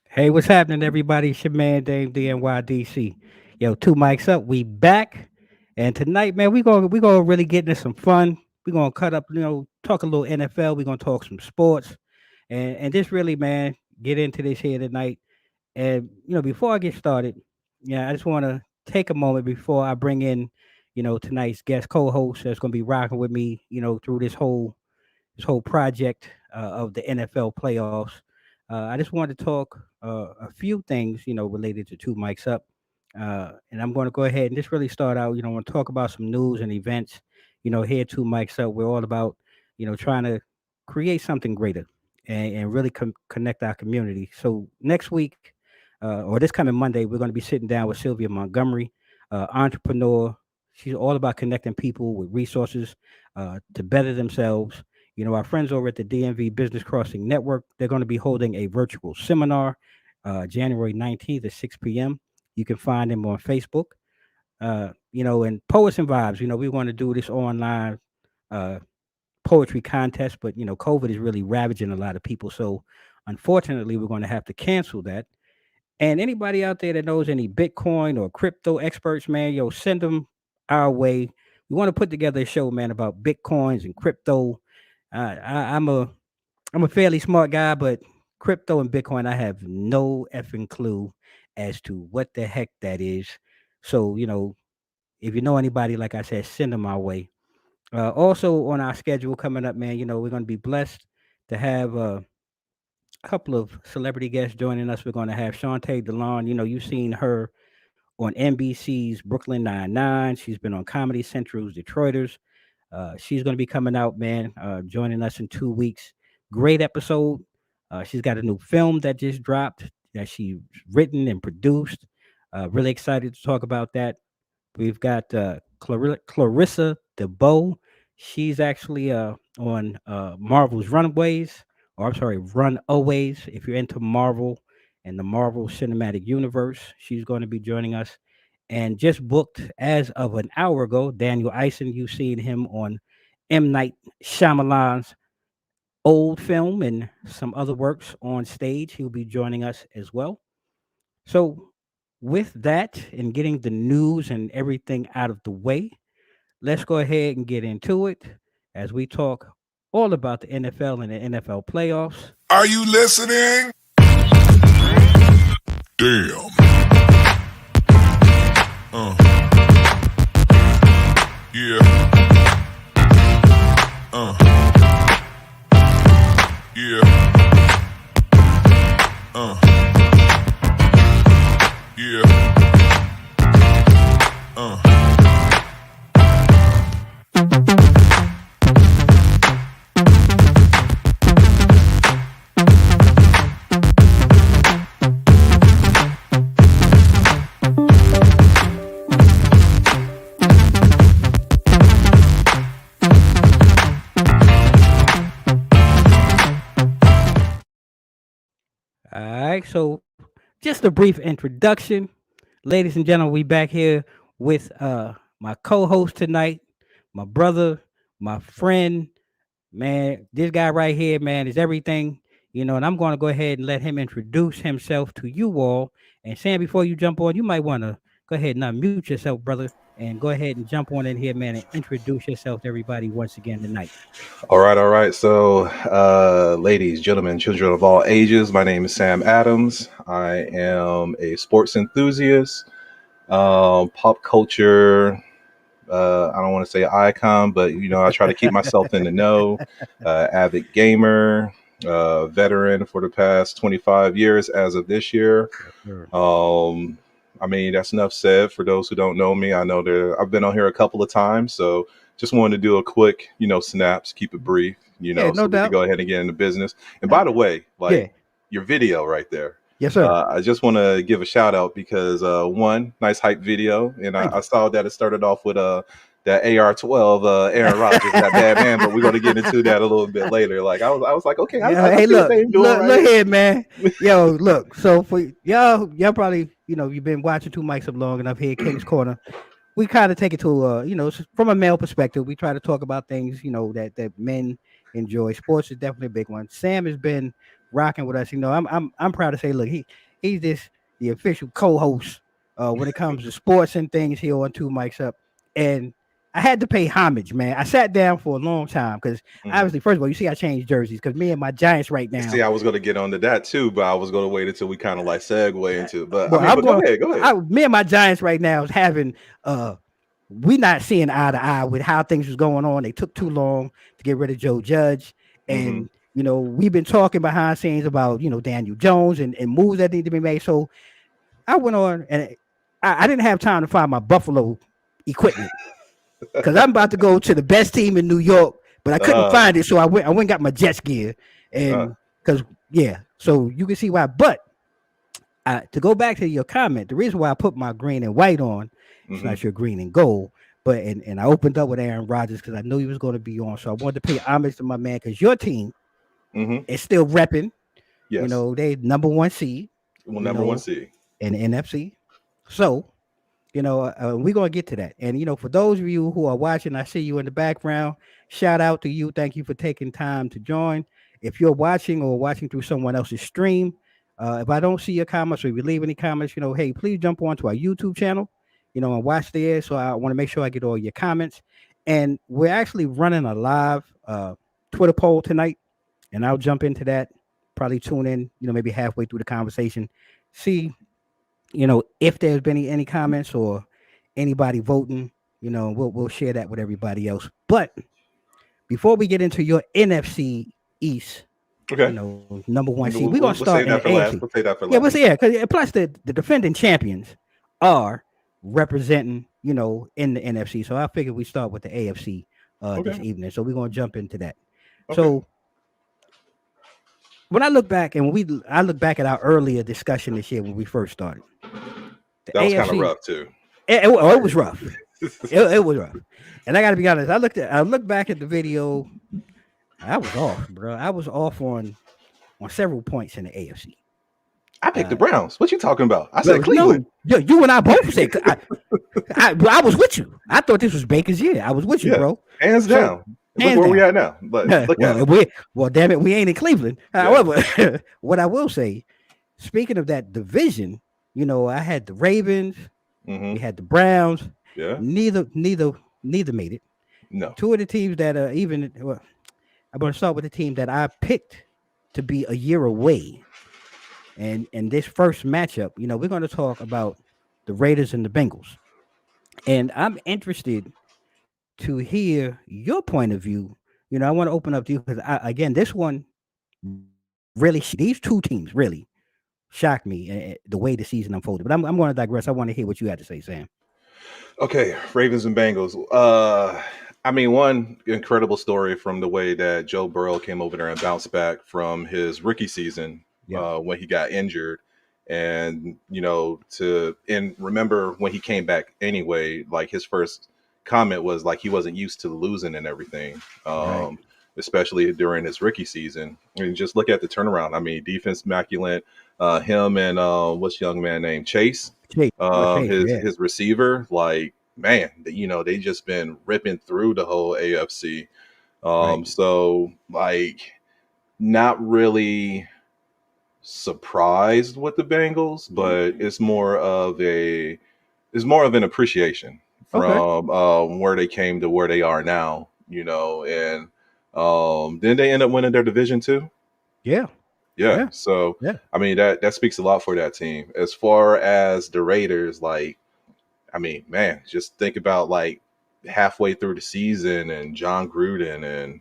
Hey, what's happening, everybody? It's your man Dame DNYDC. Yo, two mics up. We back, and tonight, man, we gonna really get into some fun. We gonna cut up, talk a little NFL. We gonna talk some sports, and just really, man, get into this here tonight. And before I get started, yeah, I just want to take a moment before I bring in, tonight's guest co-host that's gonna be rocking with me, through this whole project of the NFL playoffs. I just wanted to talk a few things, related to two mics up. And I'm going to go ahead and just really start out. I want to talk about some news and events. Here, two mics up. We're all about, trying to create something greater and really connect our community. So next week, or this coming Monday, we're going to be sitting down with Sylvia Montgomery, entrepreneur. She's all about connecting people with resources to better themselves. Our friends over at the DMV Business Crossing Network, they're going to be holding a virtual seminar January 19th at 6 p.m. You can find them on Facebook. And Poets and Vibes, we want to do this online uh, poetry contest, but, COVID is really ravaging a lot of people. So, unfortunately, we're going to have to cancel that. And anybody out there that knows any Bitcoin or crypto experts, man, send them our way. We want to put together a show, man, about Bitcoins and crypto. I'm a fairly smart guy, but crypto and Bitcoin, I have no effing clue as to what the heck that is. So, if you know anybody, like I said, send them our way. Also on our schedule coming up, man, we're going to be blessed to have a couple of celebrity guests joining us. We're going to have Shantae Delon. You've seen her on NBC's Brooklyn Nine-Nine. She's been on Comedy Central's Detroiters. She's going to be coming out, man, joining us in 2 weeks. Great episode. She's got a new film that just dropped that she's written and produced. Really excited to talk about that. We've got Clarissa DeBow. She's actually on Marvel's Runaways, or I'm sorry, Runaways. If you're into Marvel and the Marvel Cinematic Universe, she's going to be joining us. And just booked as of an hour ago, Daniel Eisen. You've seen him on M. Night Shyamalan's old film and some other works on stage. He'll be joining us as well. So, with that and getting the news and everything out of the way, let's go ahead and get into it as we talk all about the NFL and the NFL playoffs. Are you listening? Damn. Yeah. Yeah. Yeah. All right, so just a brief introduction. Ladies and gentlemen, we back here with my co-host tonight, my brother, my friend, man. This guy right here, man, is everything, and I'm going to go ahead and let him introduce himself to you all. And Sam, before you jump on, you might want to Go ahead and unmute yourself, brother, and go ahead and jump on in here, man, and introduce yourself to everybody once again tonight. All right, all right. So, ladies, gentlemen, children of all ages, my name is Sam Adams. I am a sports enthusiast, pop culture. I don't want to say icon, but I try to keep myself in the know. Avid gamer, veteran for the past 25 years as of this year. Sure. I mean, that's enough said. For those who don't know me, I know that I've been on here a couple of times, so just wanted to do a quick, snaps, keep it brief, Yeah, so no we can doubt. go ahead and get into business. And by the way, Yeah. your video right there, Yes, sir. I just want to give a shout out because one, nice hype video, and Thank I you. saw that it started off with that AR-12 Aaron Rodgers, that bad man, but we're going to get into that a little bit later. Like I was like, okay, I Hey, see what look, they're doing right look here. here, man. Yo, look. So for y'all probably, you've been watching Two Mics Up long enough here, King's Corner. We kind of take it to, from a male perspective. We try to talk about things, that men enjoy. Sports is definitely a big one. Sam has been rocking with us. I'm proud to say, look, he's the official co-host when it comes to sports and things here on Two Mics Up, and I had to pay homage, man. I sat down for a long time because obviously, first of all, you see, I changed jerseys because me and my Giants right now. See, I was going to get onto that too, but I was going to wait until we kind of like segue into it. But Well, I mean, but go ahead. Me and my Giants right now is having we not seeing eye to eye with how things was going on. They took too long to get rid of Joe Judge, and we've been talking behind scenes about Daniel Jones and moves that need to be made. So I went on and I didn't have time to find my Buffalo equipment because I'm about to go to the best team in New York, but I couldn't find it, so I went and got my Jets gear, and so you can see why. But to go back to your comment, the reason why I put my green and white on, it's not your green and gold, but and I opened up with Aaron Rodgers because I knew he was going to be on, so I wanted to pay homage to my man because your team is still repping. Yes. They number one seed. Well, number one seed in the NFC. So, we're going to get to that. And, for those of you who are watching, I see you in the background. Shout out to you. Thank you for taking time to join. If you're watching or watching through someone else's stream, if I don't see your comments or if you leave any comments, hey, please jump onto our YouTube channel, and watch there. So I want to make sure I get all your comments. And we're actually running a live Twitter poll tonight, and I'll jump into that. Probably tune in, maybe halfway through the conversation. See, if there's been any comments or anybody voting, we'll share that with everybody else. But before we get into your NFC East, okay, number one seed, we're gonna start in the AFC. We'll say that for last. Yeah, because plus the defending champions are representing, in the NFC. So I figured we start with the AFC this evening. So we're gonna jump into that. Okay. So when I look back and I look back at our earlier discussion this year when we first started. That was kind of rough too. It was rough. it was rough. And I got to be honest. I looked back at the video. I was off, bro. I was off on several points in the AFC. I picked the Browns. What you talking about? I said Cleveland. You and I both said. I was with you. I thought this was Baker's year. I was with you, bro. Hands down. Look where we at now. But look damn it, we ain't in Cleveland. However, what I will say, speaking of that division, I had the Ravens, we had the Browns. Yeah. Neither made it. No. Two of the teams that are even. Well, I'm going to start with the team that I picked to be a year away. And in this first matchup, we're going to talk about the Raiders and the Bengals. And I'm interested to hear your point of view. I want to open up to you because, again, this one really, these two teams really shocked me the way the season unfolded. But I'm going to digress. I want to hear what you had to say, Sam. Okay, Ravens and Bengals. I mean, one incredible story from the way that Joe Burrow came over there and bounced back from his rookie season when he got injured. And, remember when he came back anyway, like his first comment was like he wasn't used to losing and everything, especially during his rookie season. And just look at the turnaround. I mean, defense immaculate. Him and what's young man named Chase? His receiver, like, man, they just been ripping through the whole AFC. So like not really surprised with the Bengals, but it's more of a it's more of an appreciation Okay. from where they came to where they are now, and then they end up winning their division too. Yeah. Yeah. Yeah. So Yeah. I mean that speaks a lot for that team. As far as the Raiders, like, I mean, man, just think about like halfway through the season and John Gruden and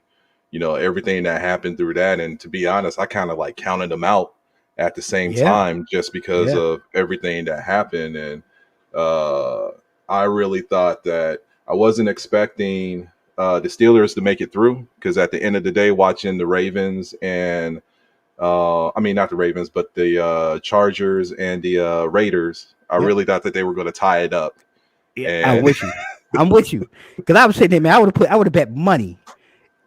everything that happened through that. And to be honest, I kind of like counted them out at the same Yeah. time just because Yeah. of everything that happened. And uh, I really thought that I wasn't expecting the Steelers to make it through because at the end of the day, watching the Ravens and I mean, not the Ravens, but the Chargers and the Raiders, I Yep. really thought that they were going to tie it up. Yeah. I'm And with you. I'm with you. Because I was sitting there, man. I would have bet money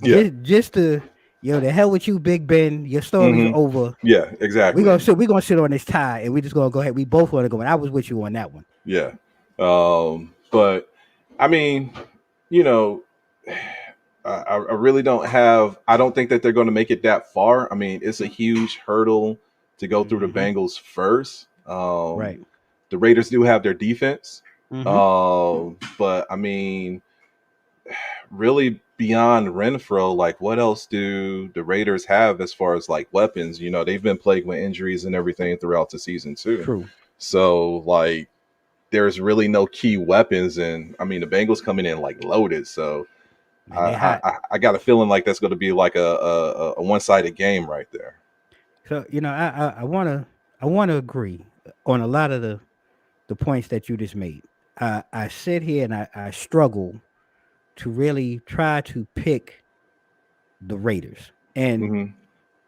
yeah, just to, the hell with you, Big Ben. Your story's hmm over. yeah, exactly. We're gonna sit on this tie, and we're just gonna go ahead. We both want to go. And I was with you on that one. Yeah. But I mean, you know, I really I don't think that they're going to make it that far. I mean, it's a huge hurdle to go through the Mhm. Bengals first. Right. The Raiders do have their defense. Mhm. But I mean, really beyond Renfro, like what else do the Raiders have as far as like weapons? They've been plagued with injuries and everything throughout the season too. True. So like there's really no key weapons, and I mean the Bengals coming in like loaded. So Man, they hot. I got a feeling like that's going to be like a one-sided game right there. So I wanna agree on a lot of the points that you just made. I sit here and I struggle to really try to pick the Raiders. And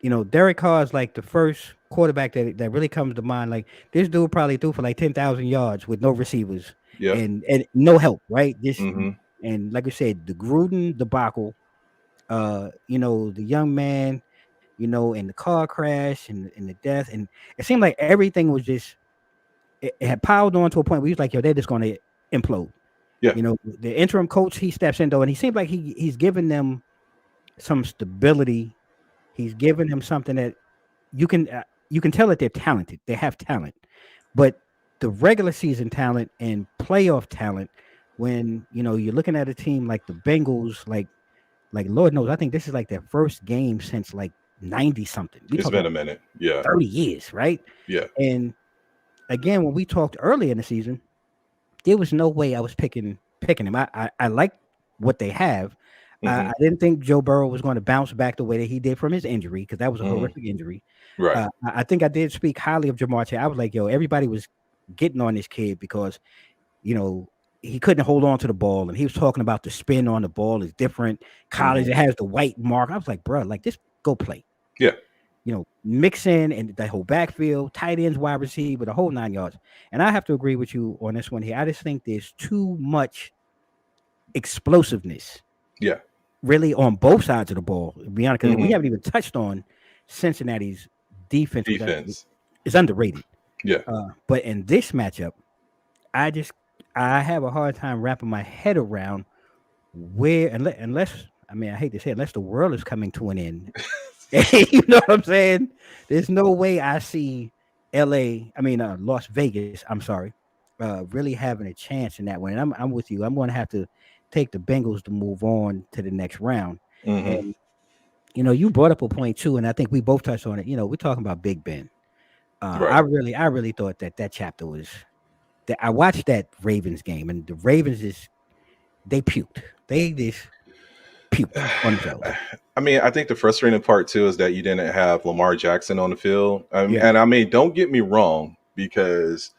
Hmm. Derek Carr is like the first quarterback that really comes to mind. Like this dude probably threw for like 10,000 yards with no receivers Yeah. and no help, right? Just Hmm. and like I said, the Gruden debacle, the young man, and the car crash and the death, and it seemed like everything was just it had piled on to a point where he was like, yo, they're just gonna implode. Yeah. The interim coach, he steps in though, and he seems like he's giving them some stability. He's giving them something that you can tell that they're talented. They have talent, but the regular season talent and playoff talent, when you're looking at a team like the Bengals, like Lord knows, I think this is like their first game since like 90 something. We It's talk been a about minute. Yeah. 30 years, right? Yeah. And again, when we talked early in the season, there was no way I was picking him. I like what they have. Hmm. I didn't think Joe Burrow was going to bounce back the way that he did from his injury because that was a Hmm. horrific injury. Right. I think I did speak highly of Jamar Chase. I was like, yo, everybody was getting on this kid because he couldn't hold on to the ball, and he was talking about the spin on the ball is different. College, Hmm. it has the white mark. I was like, bro, like just go play. Yeah. Mix in and the whole backfield, tight ends, wide receiver, the whole 9 yards. And I have to agree with you on this one here. I just think there's too much explosiveness, Yeah. really, on both sides of the ball. To be honest, because we Hmm. haven't even touched on Cincinnati's defense. Defense. It's underrated. Yeah. But in this matchup, I have a hard time wrapping my head around where, unless I mean, I hate to say it, unless the world is coming to an end. You know what I'm saying? There's no way I see Las Vegas, I'm sorry, really having a chance in that one. And I'm with you. I'm going to have to take the Bengals to move on to the next round. Hmm. And you brought up a point too, and I think we both touched on it. We're talking about Big Ben. Right. I really thought that chapter was that I watched that Ravens game, and the Ravens they puked. They just puked on themselves. I mean, I think the frustrating part too is that you didn't have Lamar Jackson on the field. Yeah. And I mean, don't get me wrong, because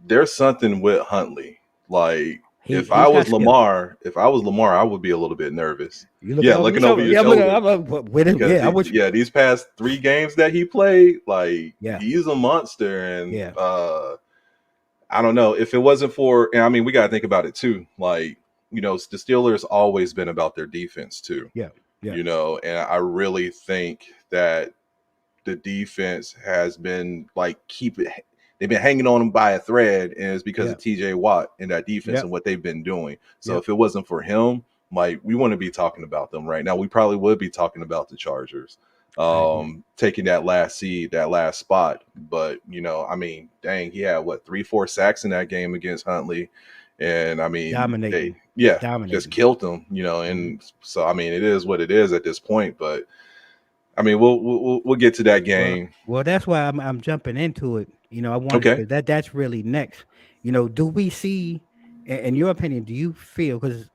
there's something with Huntley. Like if I was Lamar, I would be a little bit nervous. Looking over your shoulder. Because these past 3 games that he played, like he's a monster. And I don't know if it wasn't for, and I mean, we got to think about it too. Like, the Steelers always been about their defense too. Yeah. And I really think that the defense has been like they've been hanging on them by a thread, and it's because of TJ Watt and that defense and what they've been doing. So if it wasn't for him, like we wouldn't be talking about them right now. We probably would be talking about the Chargers. taking that last seed, that last spot. But I mean, dang, he had what 3-4 sacks in that game against Huntley, and I mean, Dominating. just Dominating. killed them. And so I mean, it is what it is at this point. But I mean, we'll get to that game. Well, that's why I'm jumping into it. I wanted Okay. because that's really next. Do we see, in your opinion, do you feel because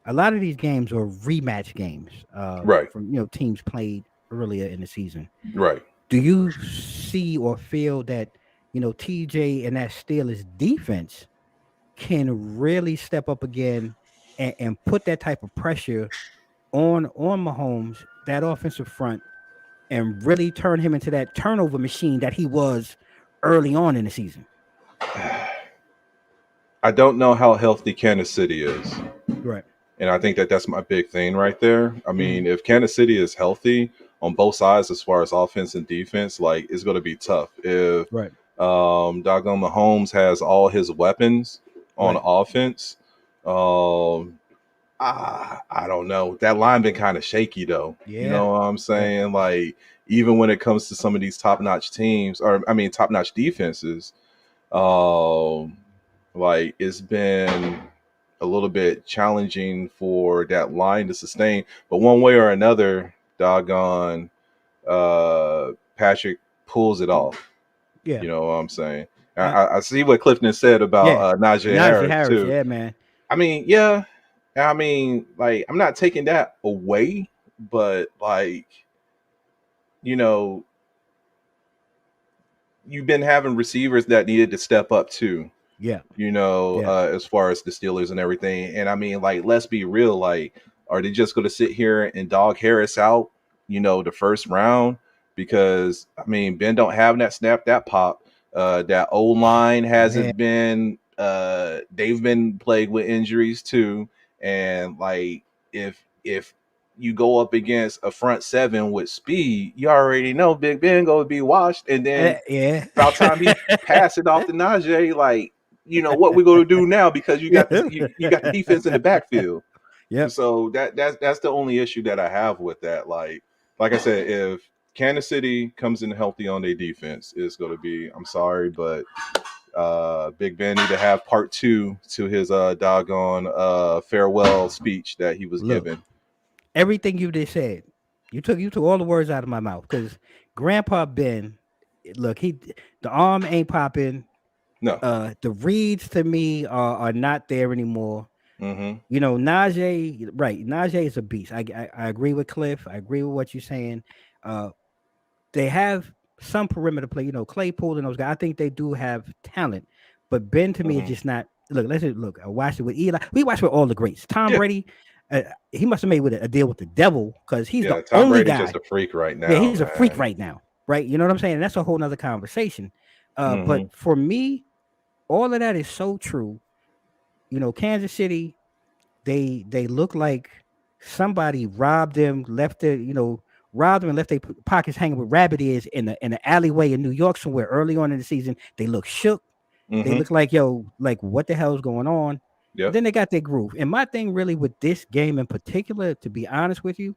a lot of these games are rematch games, Right. from teams played earlier in the season. Right. Do you see or feel that TJ and that Steelers defense can really step up again and put that type of pressure on Mahomes, that offensive front, and really turn him into that turnover machine that he was early on in the season? I don't know how healthy Kansas City is. Right. And I think that's my big thing right there. I mean, if Kansas City is healthy on both sides as far as offense and defense, like it's going to be tough. If Right. Doggone Mahomes has all his weapons on offense, I don't know. That line been kind of shaky though. Yeah. You know what I'm saying? Like even when it comes to some of these top-notch teams, or I mean top-notch defenses, like it's been a little bit challenging for that line to sustain. But one way or another, doggone Patrick pulls it off. Yeah. You know what I'm saying? I see what Clifton said about Najee Harris too. Yeah, man. I mean, yeah. I mean, like, I'm not taking that away, but like, you've been having receivers that needed to step up too. Yeah. As far as the Steelers and everything. And I mean, like, let's be real. Like, are they just going to sit here and dog Harris out, the first round? Because, I mean, Ben don't have that snap, that pop. That O-line hasn't been they've been plagued with injuries too. And, like, if you go up against a front seven with speed, you already know Big Ben going to be washed. And then about time he pass it off to Najee, like, what we going to do now because you got you got the defense in the backfield. Yeah. So that's the only issue that I have with that. Like I said, if Kansas City comes in healthy on their defense, it's going to be, I'm sorry, but Big Ben need to have part 2 to his doggone farewell speech that he was given. Everything you just said, you took all the words out of my mouth because Grandpa Ben, look, the arm ain't popping. No. The reads to me are not there anymore. Mm-hmm. Najee, right? Najee is a beast. I agree with Cliff. I agree with what you're saying. They have some perimeter play. Claypool and those guys. I think they do have talent, but Ben to me is just not. Look. I watched it with Eli. We watched with all the greats. Tom Brady. He must have made a deal with the devil because he's the Tom only Brady's guy. just a freak right now. Yeah, he's a freak right now. Right? You know what I'm saying? And that's a whole nother conversation. But for me, all of that is so true. Kansas City, they look like somebody robbed them, left robbed them and left their pockets hanging with rabbit ears in the alleyway in New York somewhere early on in the season. They look shook. They look like, what the hell is going on? Yeah. Then they got their groove. And my thing really with this game in particular, to be honest with you,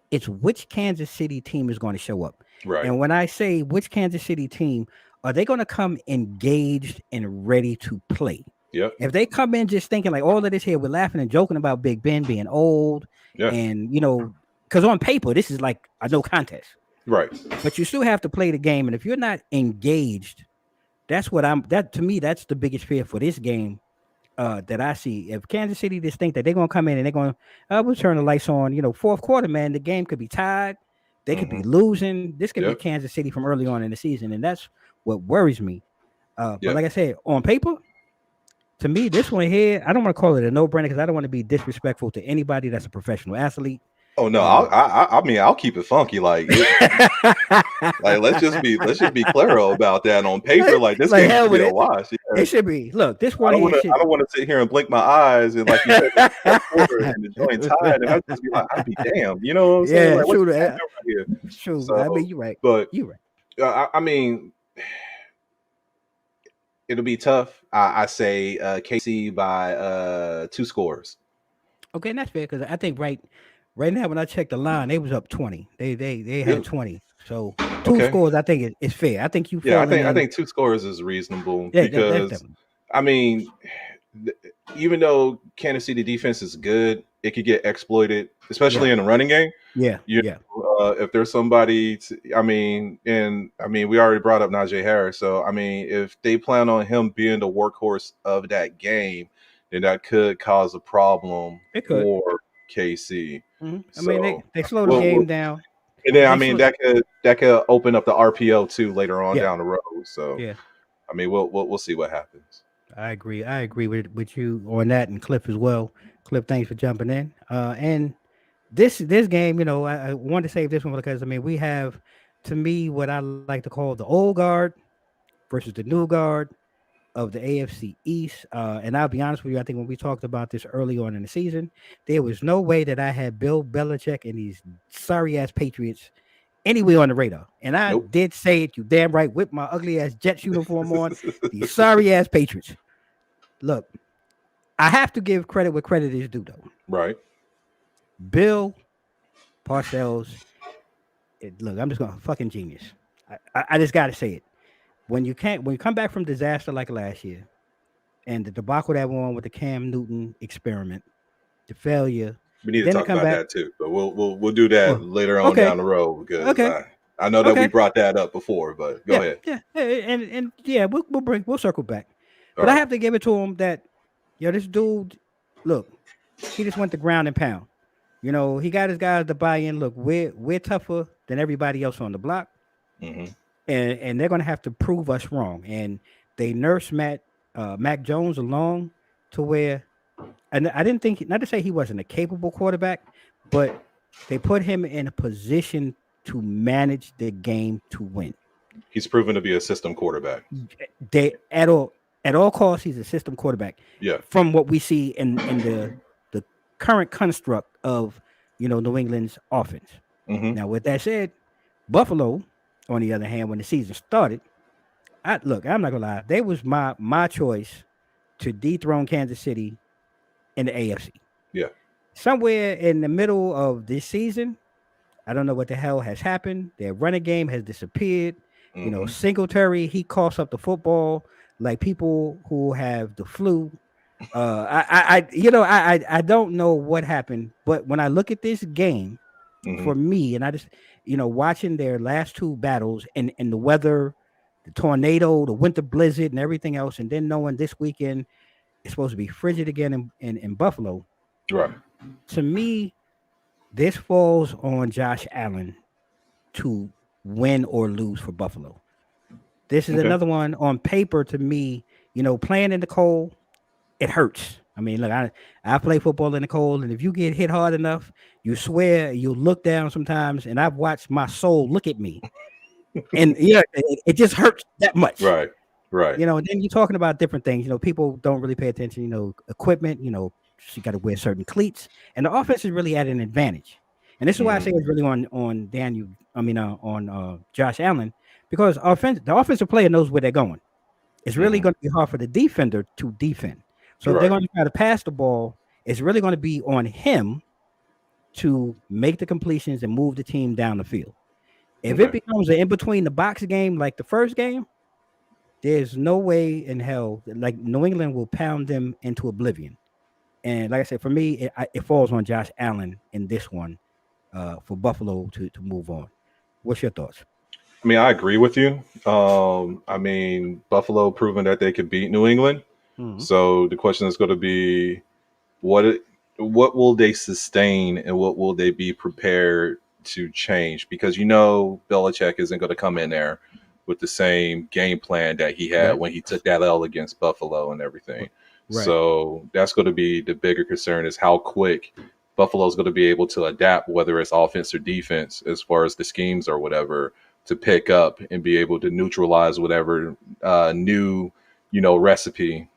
it's which Kansas City team is going to show up. Right. And when I say which Kansas City team, are they going to come engaged and ready to play? Yep. If they come in just thinking like all of this here, we're laughing and joking about Big Ben being old, and because on paper this is like a no contest, right? But you still have to play the game, and if you're not engaged, to me that's the biggest fear for this game that I see. If Kansas City just think that they're gonna come in and they're gonna we'll turn the lights on, fourth quarter, man, the game could be tied, they could be losing. This could be Kansas City from early on in the season, and that's what worries me. But like I said, on paper, to me, this one here, I don't want to call it a no-brainer because I don't want to be disrespectful to anybody that's a professional athlete. Oh no, I mean I'll keep it funky, like let's just be clear about that. On paper, like this game should be a wash. It should be. Look, this one. I don't want to sit here and blink my eyes and like you said, and the joint tied, and I'd just be like, I'd be damned. You know what I'm saying? Yeah, like, true. Right true. So, I mean, you're right. But you're right. I mean, it'll be tough. I say KC by 2 scores. Okay, and that's fair because I think right Right now, when I checked the line, they was up 20. They had Really? 20. So two Okay. scores, I think is fair. I think you Yeah, I falling think I in. think 2 scores is reasonable Yeah, that's because definitely. I mean, th- even though Kansas City defense is good, it could get exploited, Yeah, especially in the running game. yeah, You yeah, if there's somebody, I mean, we already brought up Najee Harris, so I mean, if they plan on him being the workhorse of that game, then that could cause a problem it could. for KC. I mean, So, they slow the we'll game down. and then I They mean slow. that could open up the RPO too later on Yeah, down the road. So yeah. I mean, we'll see what happens. I agree. I agree with you on that, and Cliff as well. Cliff, thanks for jumping in. And this game, I wanted to save this one because I mean we have, to me, what I like to call the old guard versus the new guard of the AFC East. And I'll be honest with you, I think when we talked about this early on in the season, there was no way that I had Bill Belichick and these sorry ass Patriots anywhere on the radar. And I Nope. did say it, you damn right, with my ugly ass Jets uniform on. These sorry ass Patriots. Look, I have to give credit where credit is due, though. Right. Bill Parcells, look, I'm just going to fucking genius. I just got to say it. When you come back from disaster like last year, and the debacle that went on with the Cam Newton experiment, the failure, We need to then to talk come about back. that too, but we'll do that Oh, later on okay, down the road because okay, I know that we okay. brought that up before, but go Yeah, ahead. yeah, and yeah, we'll circle back. All But I right. have to give it to him that, this dude, look, he just went to ground and pound. He got his guys to buy in. Look, we're tougher than everybody else on the block, Hmm. and they're gonna have to prove us wrong. And they nursed Mac Jones along to where, and I didn't think, not to say he wasn't a capable quarterback, but they put him in a position to manage the game to win. He's proven to be a system quarterback. They at all costs, he's a system quarterback. Yeah. From what we see in the current construct of New England's offense. Hmm. Now, with that said, Buffalo, on the other hand, when the season started, I'm not gonna lie, they was my choice to dethrone Kansas City in the AFC. Yeah. Somewhere in the middle of this season, I don't know what the hell has happened. Their running game has disappeared. Hmm. Singletary, he coughs up the football like people who have the flu. I don't know what happened, but when I look at this game, Hmm. for me, and I just, watching their last two battles and the weather, the tornado, the winter blizzard, and everything else, and then knowing this weekend it's supposed to be frigid again in Buffalo. Right. To me, this falls on Josh Allen to win or lose for Buffalo. This is Okay. another one on paper to me, playing in the cold, it hurts. I mean, look, I play football in the cold, and if you get hit hard enough, you swear you look down sometimes, and I've watched my soul look at me, and it just hurts that much. Right. Right. And then you're talking about different things. People don't really pay attention. Equipment. You got to wear certain cleats, and the offense is really at an advantage. And this is why I say Hmm. it's really on Daniel. I mean, on Josh Allen, because the offensive player knows where they're going. It's really Hmm. going to be hard for the defender to defend. So if they're Right. going to try to pass the ball, it's really going to be on him to make the completions and move the team down the field. If it Okay. becomes an in between the box game like the first game, there's no way in hell like New England will pound them into oblivion. And like I said, for me, it falls on Josh Allen in this one for Buffalo to move on. What's your thoughts? I mean, I agree with you. I mean, Buffalo proven that they could beat New England. Mhm. So the question is going to be what it, what will they sustain and what will they be prepared to change? Because Belichick isn't going to come in there with the same game plan that he had Right. when he took that L against Buffalo and everything. Right. So that's going to be the bigger concern is how quick Buffalo's going to be able to adapt, whether it's offense or defense, as far as the schemes or whatever, to pick up and be able to neutralize whatever new, recipe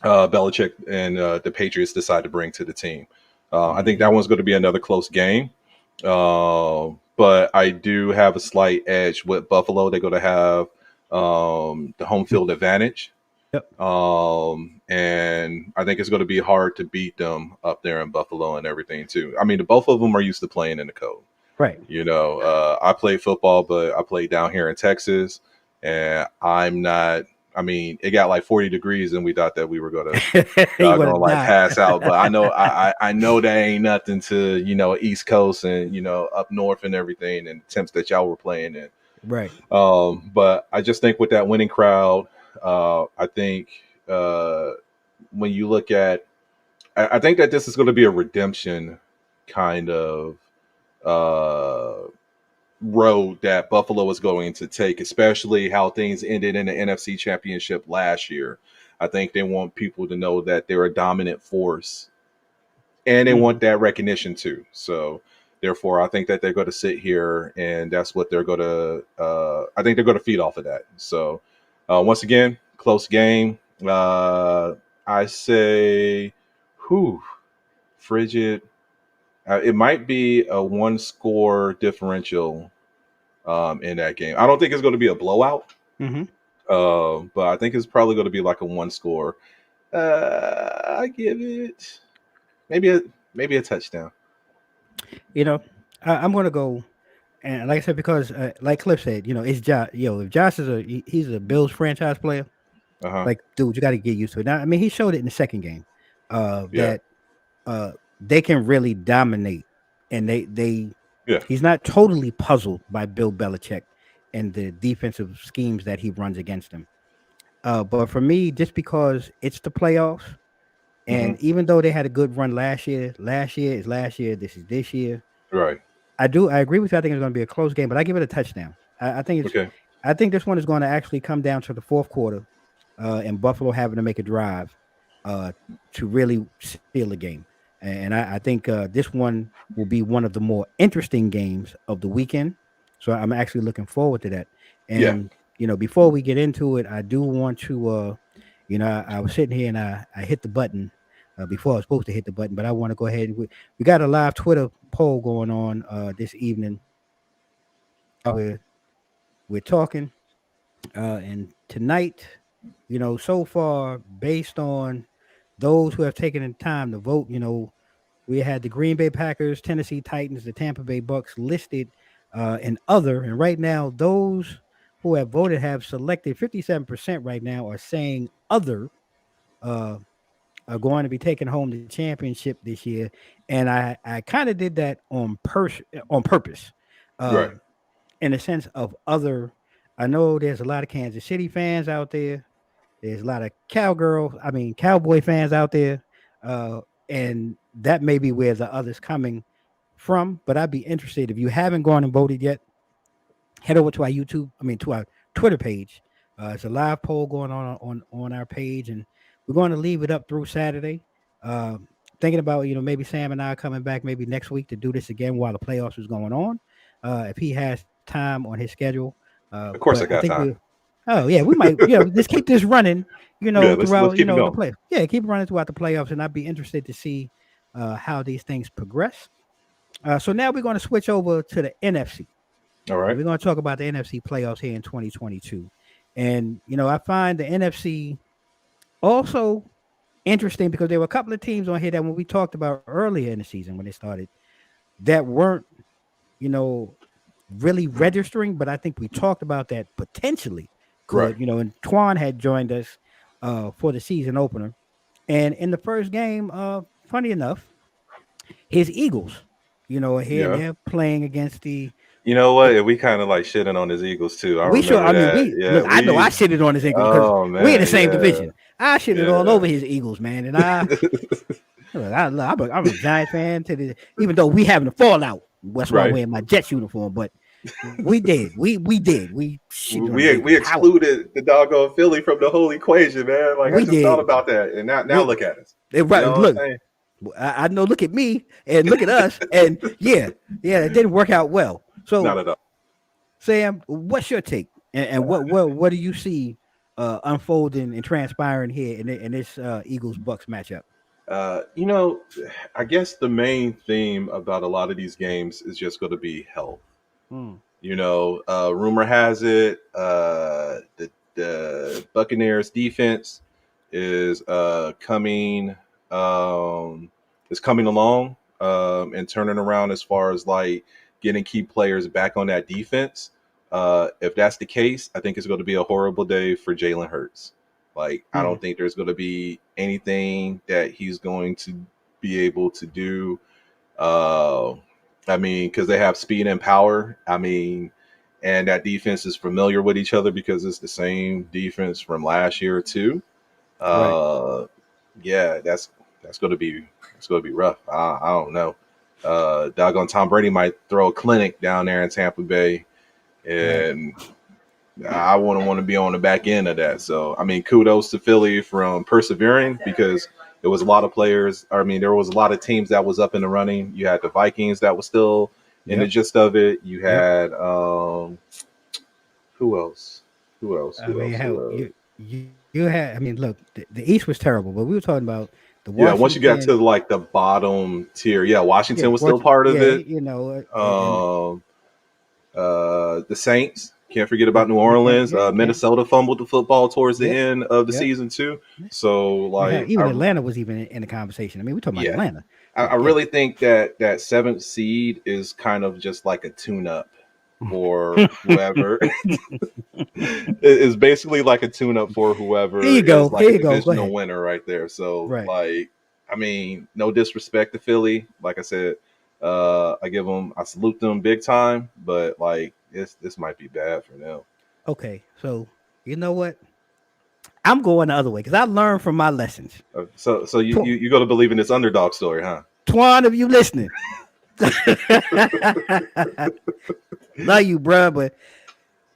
Belichick and the Patriots decide to bring to the team. I think that one's going to be another close game. But I do have a slight edge with Buffalo. They're going to have the home field advantage. And I think it's going to be hard to beat them up there in Buffalo and everything too. I mean, both of them are used to playing in the cold. Right. I played football, but I played down here in Texas, and I'm not. I mean, it got like 40 degrees, and we thought that we were gonna pass out. But I know, I know that ain't nothing to East Coast and up north and everything, and temps that y'all were playing in. Right. But I just think with that winning crowd, I think when you look at, I think that this is going to be a redemption kind of road that Buffalo is going to take, especially how things ended in the NFC Championship last year. I think they want people to know that they're a dominant force, and they want that recognition too. So therefore, I think that they're going to sit here, and that's what they're going to. I think they're going to feed off of that. So once again, close game. I say, frigid. It might be a one-score differential in that game. I don't think it's going to be a blowout, but I think it's probably going to be like a one-score. I give it maybe a touchdown. I'm going to go, and like I said, because like Cliff said, it's Josh. If Josh is he's a Bills franchise player, like, dude, you got to get used to it. Now, I mean, he showed it in the second game that they can really dominate, and he's not totally puzzled by Bill Belichick and the defensive schemes that he runs against him. But for me, just because it's the playoffs, and even though they had a good run last year is last year, this is this year. Right. I agree with you. I think it's going to be a close game, but I give it a touchdown. I think it's okay. I think this one is going to actually come down to the fourth quarter, and Buffalo having to make a drive to really steal the game. And I think this one will be one of the more interesting games of the weekend. So I'm actually looking forward to that. And, before we get into it, I do want to, I was sitting here and I hit the button before I was supposed to hit the button, but I want to go ahead and we got a live Twitter poll going on this evening. We're talking. And tonight, so far, based on those who have taken the time to vote, we had the Green Bay Packers, Tennessee Titans, the Tampa Bay Bucks listed and other. And right now, those who have voted have selected 57% right now are saying other are going to be taking home the championship this year. And I kind of did that on purpose, right. In the sense of other. I know there's a lot of Kansas City fans out there. There's a lot of Cowboy fans out there. And that may be where the other's coming from. But I'd be interested, if you haven't gone and voted yet, head over to our to our Twitter page. It's a live poll going on our page, and we're going to leave it up through Saturday. Thinking about, maybe Sam and I are coming back maybe next week to do this again while the playoffs is going on. If he has time on his schedule. Of course I got time. We might, just keep this running, throughout, let's keep the play. Yeah, keep running throughout the playoffs, and I'd be interested to see how these things progress. So now we're going to switch over to the NFC. All right. We're going to talk about the NFC playoffs here in 2022. And, I find the NFC also interesting because there were a couple of teams on here that when we talked about earlier in the season when they started that weren't, really registering, but I think we talked about that potentially. Right. And Twan had joined us for the season opener. And in the first game, funny enough, his Eagles, they're playing against the. You know what? We kind of like shitting on his Eagles too. I know I shitted on his Eagles because we're in the same division. I shitted all over his Eagles, man. And I'm a Giants fan even though we having a fallout. That's why I'm wearing my Jets uniform, but we did. We did. We excluded the doggone Philly from the whole equation, man. Like I just thought about that, and now look at us. Look, I know. Look at me and look at us, and it didn't work out well. So, not at all. Sam, what's your take, and what do you see unfolding and transpiring here in this Eagles Bucks matchup? I guess the main theme about a lot of these games is just going to be health. Rumor has it the Buccaneers defense is coming is coming along and turning around as far as like getting key players back on that defense. If that's the case, I think it's going to be a horrible day for Jalen Hurts. Like, I don't think there's going to be anything that he's going to be able to do. I mean, because they have speed and power. I mean, and that defense is familiar with each other because it's the same defense from last year too. Yeah, that's going to be rough. I don't know. Doggone Tom Brady might throw a clinic down there in Tampa Bay, and I wouldn't want to be on the back end of that. So, I mean, kudos to Philly from persevering because there was a lot of players. I mean, there was a lot of teams that was up in the running. You had the Vikings that was still in the gist of it. You had who else? I mean, you had. I mean, look, the East was terrible, but we were talking about the Washington. Once you got to like the bottom tier, Washington was still part of it. You know, the Saints. Can't forget about New Orleans. Minnesota fumbled the football towards the end of the season too. So, like, even Atlanta was even in the conversation. I mean, we're talking about Atlanta. I really think that seventh seed is kind of just like a tune-up for whoever. It's basically like a tune-up for whoever. Here you go. Like a divisional winner right there. So, like, I mean, no disrespect to Philly. Like I said, I salute them big time, but like this might be bad for them. Okay, so you know what? I'm going the other way because I learned from my lessons. So you got to believe in this underdog story, huh? Twan, if you listening, love you, bro. But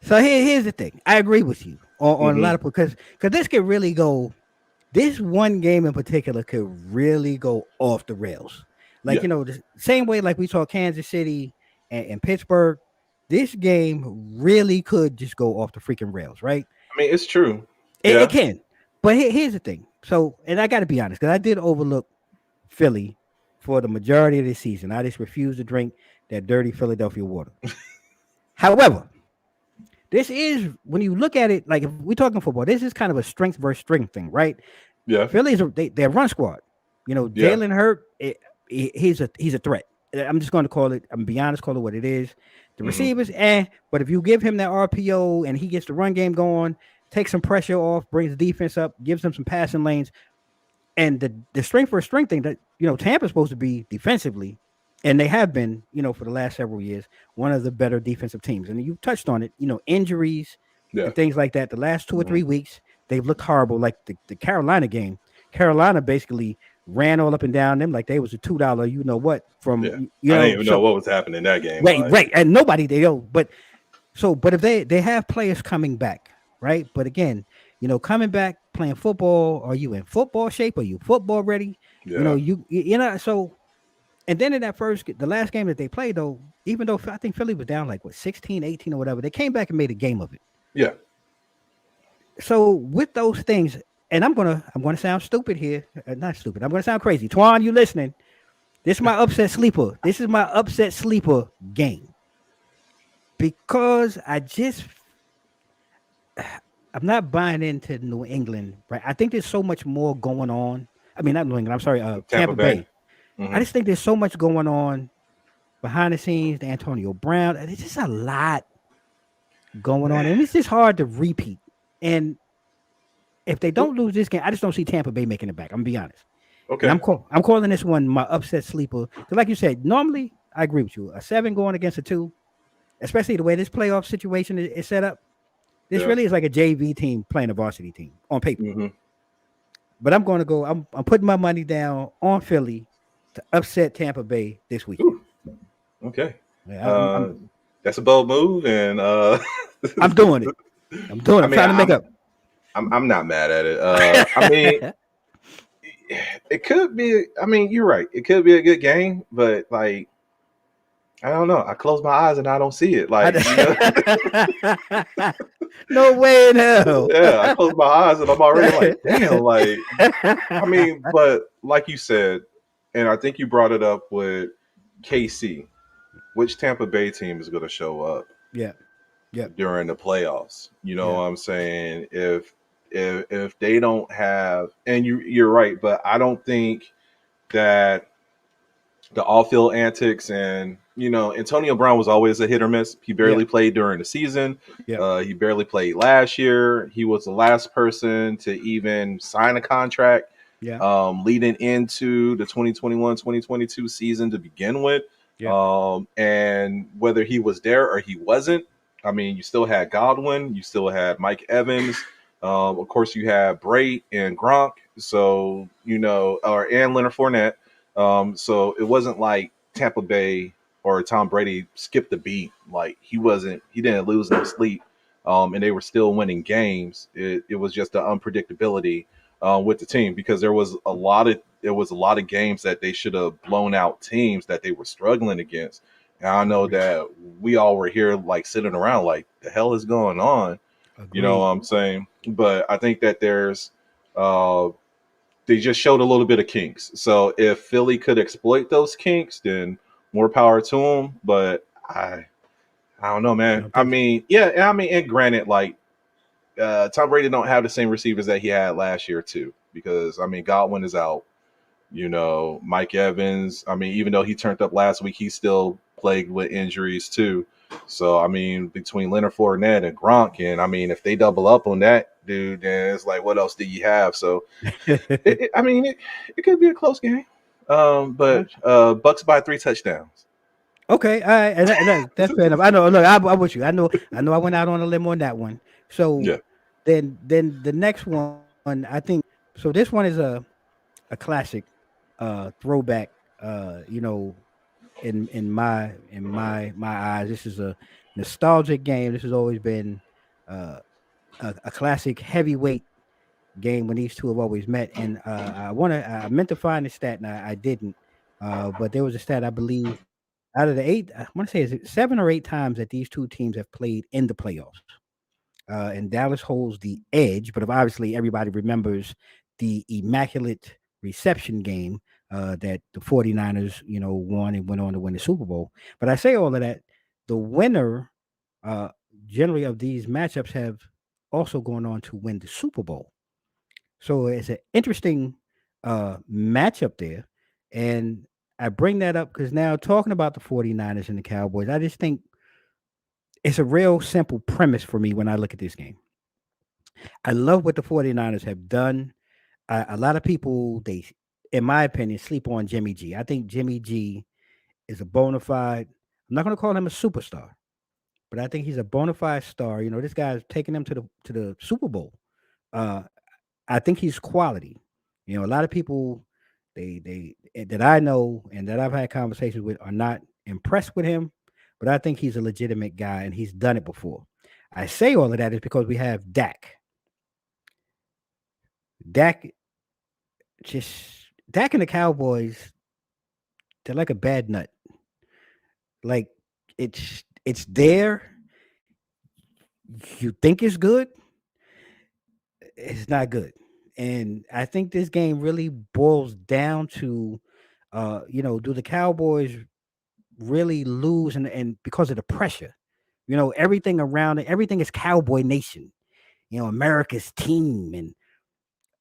so here's the thing. I agree with you on a lot of because this could really go. This one game in particular could really go off the rails. Like, you know, the same way like we saw Kansas City and Pittsburgh, this game really could just go off the freaking rails, right? I mean, it's true. It can. But here's the thing. So, and I got to be honest, because I did overlook Philly for the majority of the season. I just refused to drink that dirty Philadelphia water. However, this is, when you look at it, like if we're talking football, this is kind of a strength versus strength thing, right? Yeah. Philly's they're run squad. You know, Jalen Hurts, he's a threat. I'm just going to call it. I'm gonna be honest, call it what it is. The receivers, but if you give him that RPO and he gets the run game going, takes some pressure off, brings the defense up, gives them some passing lanes, and the strength for strength thing that Tampa's supposed to be defensively, and they have been, for the last several years, one of the better defensive teams. And you touched on it, injuries and things like that. The last 2 or 3 weeks, they've looked horrible. Like the Carolina game, Carolina basically ran all up and down them like they was a $2 from I didn't even know what was happening in that game. Right. And nobody but if they have players coming back, right? But again, coming back playing football, are you in football shape? Are you football ready? So and then in the last game that they played though, even though I think Philly was down like 16, 18 or whatever, they came back and made a game of it. Yeah. So with those things, and I'm gonna sound stupid here. Not stupid. I'm gonna sound crazy. Twan, you listening? This is my upset sleeper. This is my upset sleeper game. Because I'm not buying into New England, right? I think there's so much more going on. I mean, not New England. I'm sorry, Tampa Bay. I just think there's so much going on behind the scenes. The Antonio Brown. There's just a lot going on, and it's just hard to repeat. And if they don't lose this game, I just don't see Tampa Bay making it back. I'm gonna be honest. Okay. And I'm calling this one my upset sleeper. Because like you said, normally I agree with you. A 7 going against a 2, especially the way this playoff situation is set up. This really is like a JV team playing a varsity team on paper. But I'm going to go. I'm putting my money down on Philly to upset Tampa Bay this week. Okay. Yeah, that's a bold move, and I'm doing it. I'm trying to make up. I'm not mad at it. I mean, it could be. I mean, you're right. It could be a good game, but like, I don't know. I close my eyes and I don't see it. Like, no way in hell. Yeah, I close my eyes and I'm already like, damn. Like, I mean, but like you said, and I think you brought it up with KC, which Tampa Bay team is going to show up? Yeah. During the playoffs, what I'm saying? If if they don't have, and you're right, but I don't think that the off-field antics and Antonio Brown was always a hit or miss. He barely played during the season. He barely played last year. He was the last person to even sign a contract leading into the 2021-2022 season to begin with. And whether he was there or he wasn't, I mean, you still had Godwin, you still had Mike Evans, of course you had Bray and Gronk, so and Leonard Fournette. So it wasn't like Tampa Bay or Tom Brady skipped the beat. Like he didn't lose no sleep, and they were still winning games. It was just the unpredictability with the team, because there was a lot of games that they should have blown out teams that they were struggling against. And I know that we all were here like sitting around like, the hell is going on? Agreed. You know what I'm saying? But I think that there's they just showed a little bit of kinks. So if Philly could exploit those kinks, then more power to them. But I don't know, man. I mean, and granted, like Tom Brady don't have the same receivers that he had last year too, because I mean Godwin is out. Mike Evans, I mean, even though he turned up last week, he's still plagued with injuries too. So I mean, between Leonard Fournette and Gronk, and I mean, if they double up on that dude, then it's like, what else do you have? So it could be a close game. But Bucks by 3 touchdowns. Okay, all right, and that's fair enough. I know. Look, I'm with you. I know. I went out on a limb on that one. So then the next one, I think. So this one is a classic, throwback. In my eyes, this is a nostalgic game. This has always been a classic heavyweight game when these two have always met. And I meant to find the stat, and I didn't. But there was a stat, I believe, out of the 8, I want to say, is it 7 or 8 times that these two teams have played in the playoffs. And Dallas holds the edge, but obviously everybody remembers the immaculate reception game that the 49ers, won and went on to win the Super Bowl. But I say all of that, the winner generally of these matchups have also gone on to win the Super Bowl. So it's an interesting matchup there. And I bring that up because now, talking about the 49ers and the Cowboys, I just think it's a real simple premise for me when I look at this game. I love what the 49ers have done. A lot of people, in my opinion, sleep on Jimmy G. I think Jimmy G is a bona fide, I'm not going to call him a superstar, but I think he's a bona fide star. This guy's taking them to the Super Bowl. I think he's quality. A lot of people they that I know and that I've had conversations with are not impressed with him, but I think he's a legitimate guy and he's done it before. I say all of that is because we have Dak. Dak and the Cowboys, they're like a bad nut. Like it's there. You think it's good. It's not good. And I think this game really boils down to, do the Cowboys really lose and because of the pressure? Everything around it, everything is Cowboy Nation, America's team. And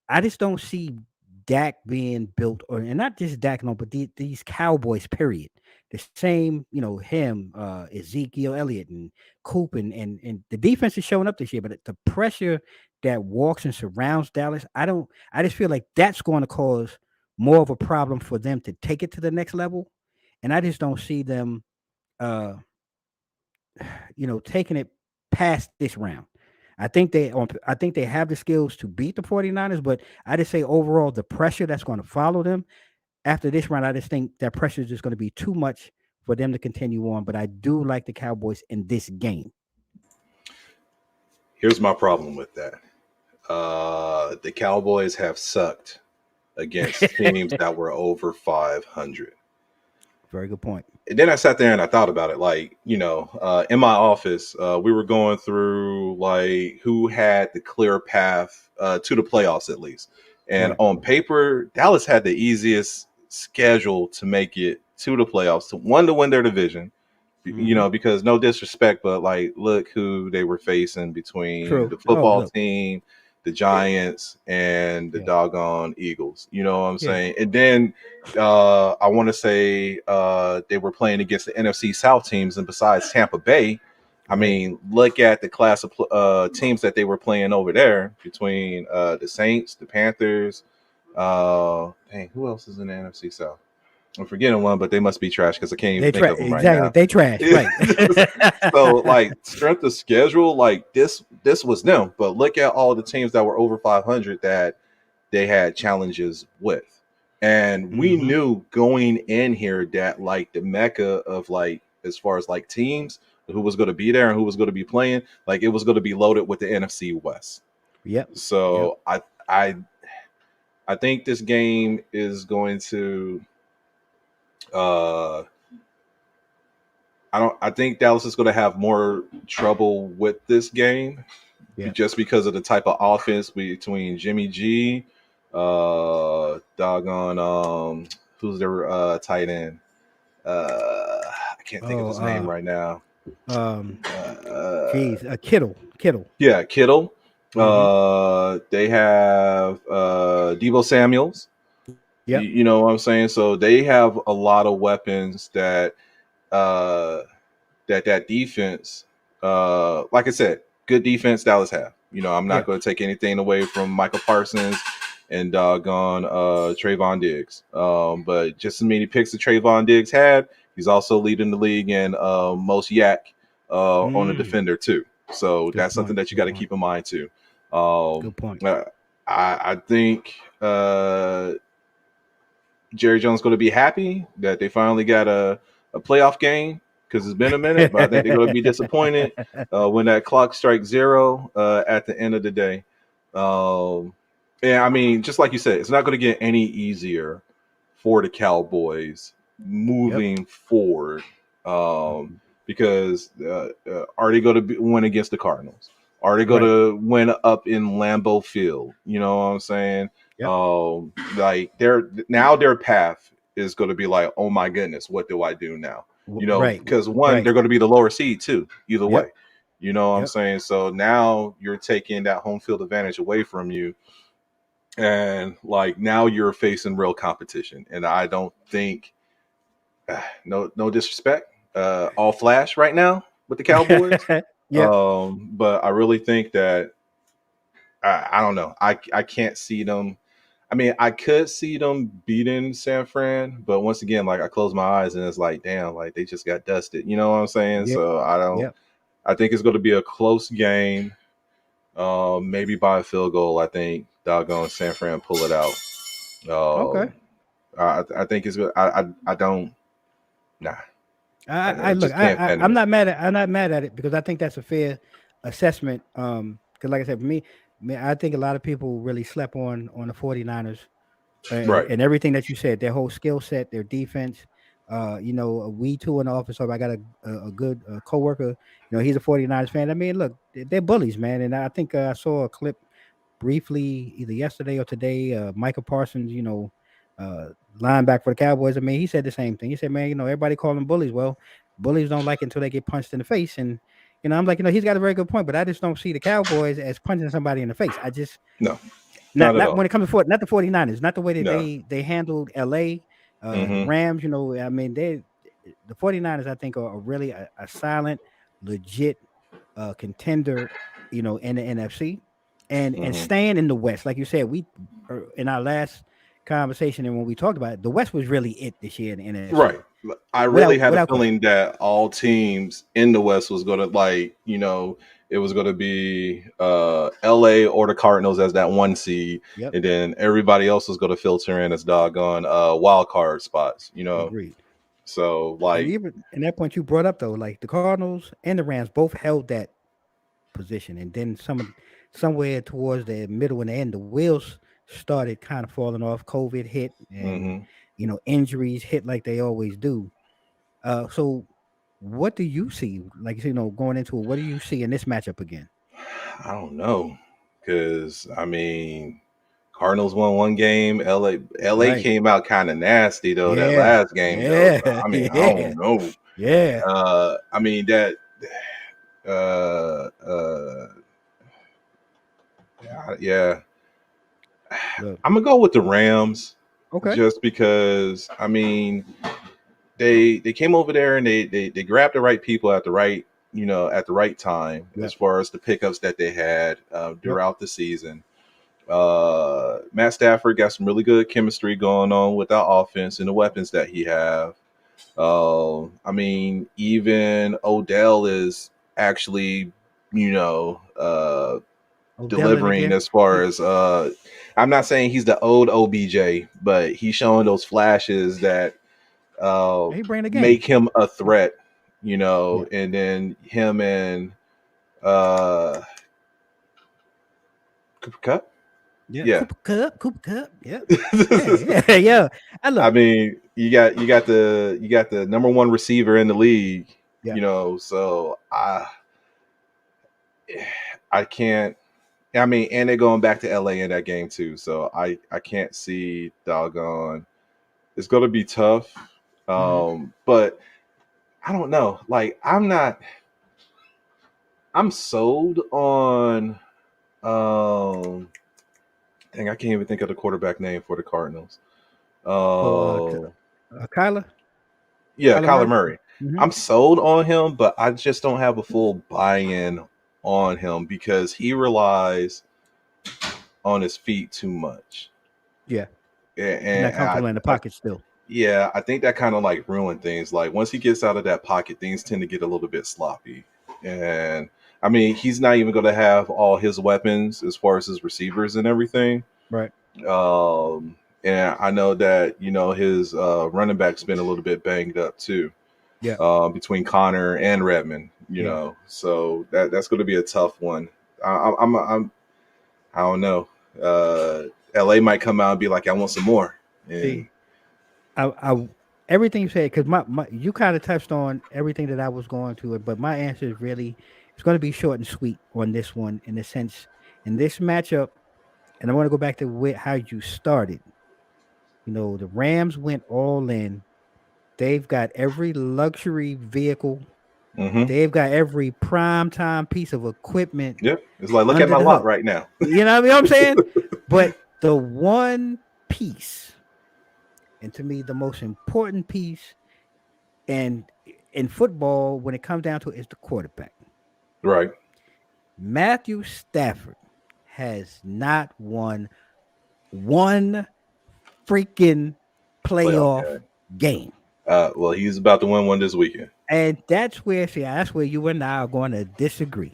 I just don't see Dak being built, and not just Dak, no, but these Cowboys, period. The same, him, Ezekiel Elliott and Coop, and the defense is showing up this year, but the pressure that walks and surrounds Dallas, I just feel like that's going to cause more of a problem for them to take it to the next level. And I just don't see them, taking it past this round. I think they have the skills to beat the 49ers, but I just say overall the pressure that's going to follow them after this round, I just think that pressure is just going to be too much for them to continue on. But I do like the Cowboys in this game. Here's my problem with that. The Cowboys have sucked against teams that were over 500. Very good point. And then I sat there and I thought about it. Like, in my office, we were going through like who had the clear path to the playoffs at least. And on paper, Dallas had the easiest schedule to make it to the playoffs, to win their division. Because no disrespect, but like, look who they were facing between the football team, the Giants, and the Yeah. doggone Eagles. You know what I'm Yeah. saying? And then I want to say they were playing against the NFC South teams, and besides Tampa Bay, I Right. mean, look at the class of teams that they were playing over there between the Saints, the Panthers. Dang, who else is in the NFC South? I'm forgetting one, but they must be trash because I can't even They think trash. of them right Exactly. now. They trash. Right. So, like, strength of schedule, like this was them. But look at all the teams that were over 500 that they had challenges with. And we Mhm. knew going in here that like the mecca of like as far as like teams who was going to be there and who was going to be playing, like it was going to be loaded with the NFC West. Yep. So I think this game is going to I think Dallas is going to have more trouble with this game Yeah. just because of the type of offense between Jimmy G, who's their tight end? I can't think of his name right now. Kittle. Yeah, Kittle. Mhm. They have Debo Samuels. Yep. You know what I'm saying? So they have a lot of weapons that that defense, like I said, good defense Dallas have. You know, I'm Yeah. not going to take anything away from Michael Parsons and doggone Trayvon Diggs. But just as many picks that Trayvon Diggs had, he's also leading the league in most yak on the defender too. So that's something that you got to keep in mind too. Good point. I think Jerry Jones going to be happy that they finally got a playoff game because it's been a minute, but I think they're going to be disappointed when that clock strikes zero at the end of the day. And I mean, just like you said, it's not going to get any easier for the Cowboys moving forward because are they going to win against the Cardinals? Are they going to win up in Lambeau Field? You know what I'm saying? Yep. Like their path is going to be like, oh my goodness, what do I do now? You know, because they're going to be the lower seed too, either way. You know what I'm saying? So now you're taking that home field advantage away from you. And like now you're facing real competition. And I don't think no disrespect, all flash right now with the Cowboys. But I really think that I don't know. I can't see them. I mean, I could see them beating San Fran, but once again, like I close my eyes and it's like, damn, like they just got dusted. You know what I'm saying? So I don't. I think it's going to be a close game, maybe by a field goal. I think doggone San Fran pull it out. Okay. I think it's good. I don't. Nah. I'm not mad at it because I think that's a fair assessment. Because like I said, for me, I think a lot of people really slept on the 49ers and everything that you said, their whole skill set, their defense. We too in the office. So I got a good coworker. You know, he's a 49ers fan. I mean, look, they're bullies, man. And I think I saw a clip briefly either yesterday or today. Michael Parsons, linebacker for the Cowboys. I mean, he said the same thing. He said, man, everybody call them bullies. Well, bullies don't like it until they get punched in the face. And, I'm like, he's got a very good point, but I just don't see the Cowboys as punching somebody in the face. I just, not when it comes to not the 49ers, not the way that they handled LA, the Rams, I mean, the 49ers, I think are really a silent, legit contender, in the NFC and staying in the West. Like you said, we in our last conversation and when we talked about it, the West was really it this year in the NFC. Right. I really had a feeling that all teams in the West was going to it was going to be LA or the Cardinals as that one seed. And then everybody else was going to filter in as doggone wild card spots, Agreed. So like and even in that point you brought up though, like the Cardinals and the Rams both held that position. And then somewhere towards the middle and the end, the wheels started kind of falling off. COVID hit and injuries hit like they always do. So what do you see? Like going into it, what do you see in this matchup again? I don't know. Because I mean Cardinals won one game. LA came out kind of nasty though that last game. Though. I mean, I don't know. I mean that Yeah, Look, I'm gonna go with the Rams okay. just because. I mean, they came over there and they grabbed the right people at the right at the right time as Yep. far as the pickups that they had Yep. throughout the season. Matt Stafford got some really good chemistry going on with that offense and the weapons that he have. I mean, even Odell is actually, Odell in delivering again. as far as I'm not saying he's the old OBJ, but he's showing those flashes that He bring the game. make him a threat, Yeah. and then him and uh Cooper Cup. Yeah. Yeah. Cooper Cup. Yeah. Yeah. Yeah. I look. I mean, you got the number one receiver in the league, Yeah. So I can't. I mean, and they're going back to LA in that game too, so I can't see doggone. It's going to be tough, but I don't know. Like I'm sold on. Dang, I can't even think of the quarterback name for the Cardinals. Kyler. Yeah, Kyler Kyler Murray? Murray. Mhm. I'm sold on him, but I just don't have a full buy-in on him because he relies on his feet too much. Yeah. And, He's not comfortable in the pocket still. Yeah, I think that kind of like ruined things. Like once he gets out of that pocket, things tend to get a little bit sloppy. And I mean, he's not even going to have all his weapons as far as his receivers and everything. Right. And I know that his running back's been a little bit banged up too. Yeah. Between Connor and Redmond, so that's going to be a tough one. I don't know. LA might come out and be like, I want some more. And See, I everything you said, because my you kind of touched on everything that I was going to it, but my answer is really it's going to be short and sweet on this one in the sense in this matchup, and I want to go back to how you started. The Rams went all in. They've got every luxury vehicle. They've got every prime time piece of equipment. Yeah, it's like look under at my the lot hook. right now. You know what I'm saying? But the one piece, and to me, the most important piece, and in football, when it comes down to it, is the quarterback. Right. Matthew Stafford has not won one freaking playoff game. Well, he's about to win one this weekend. And that's where you and I are going to disagree.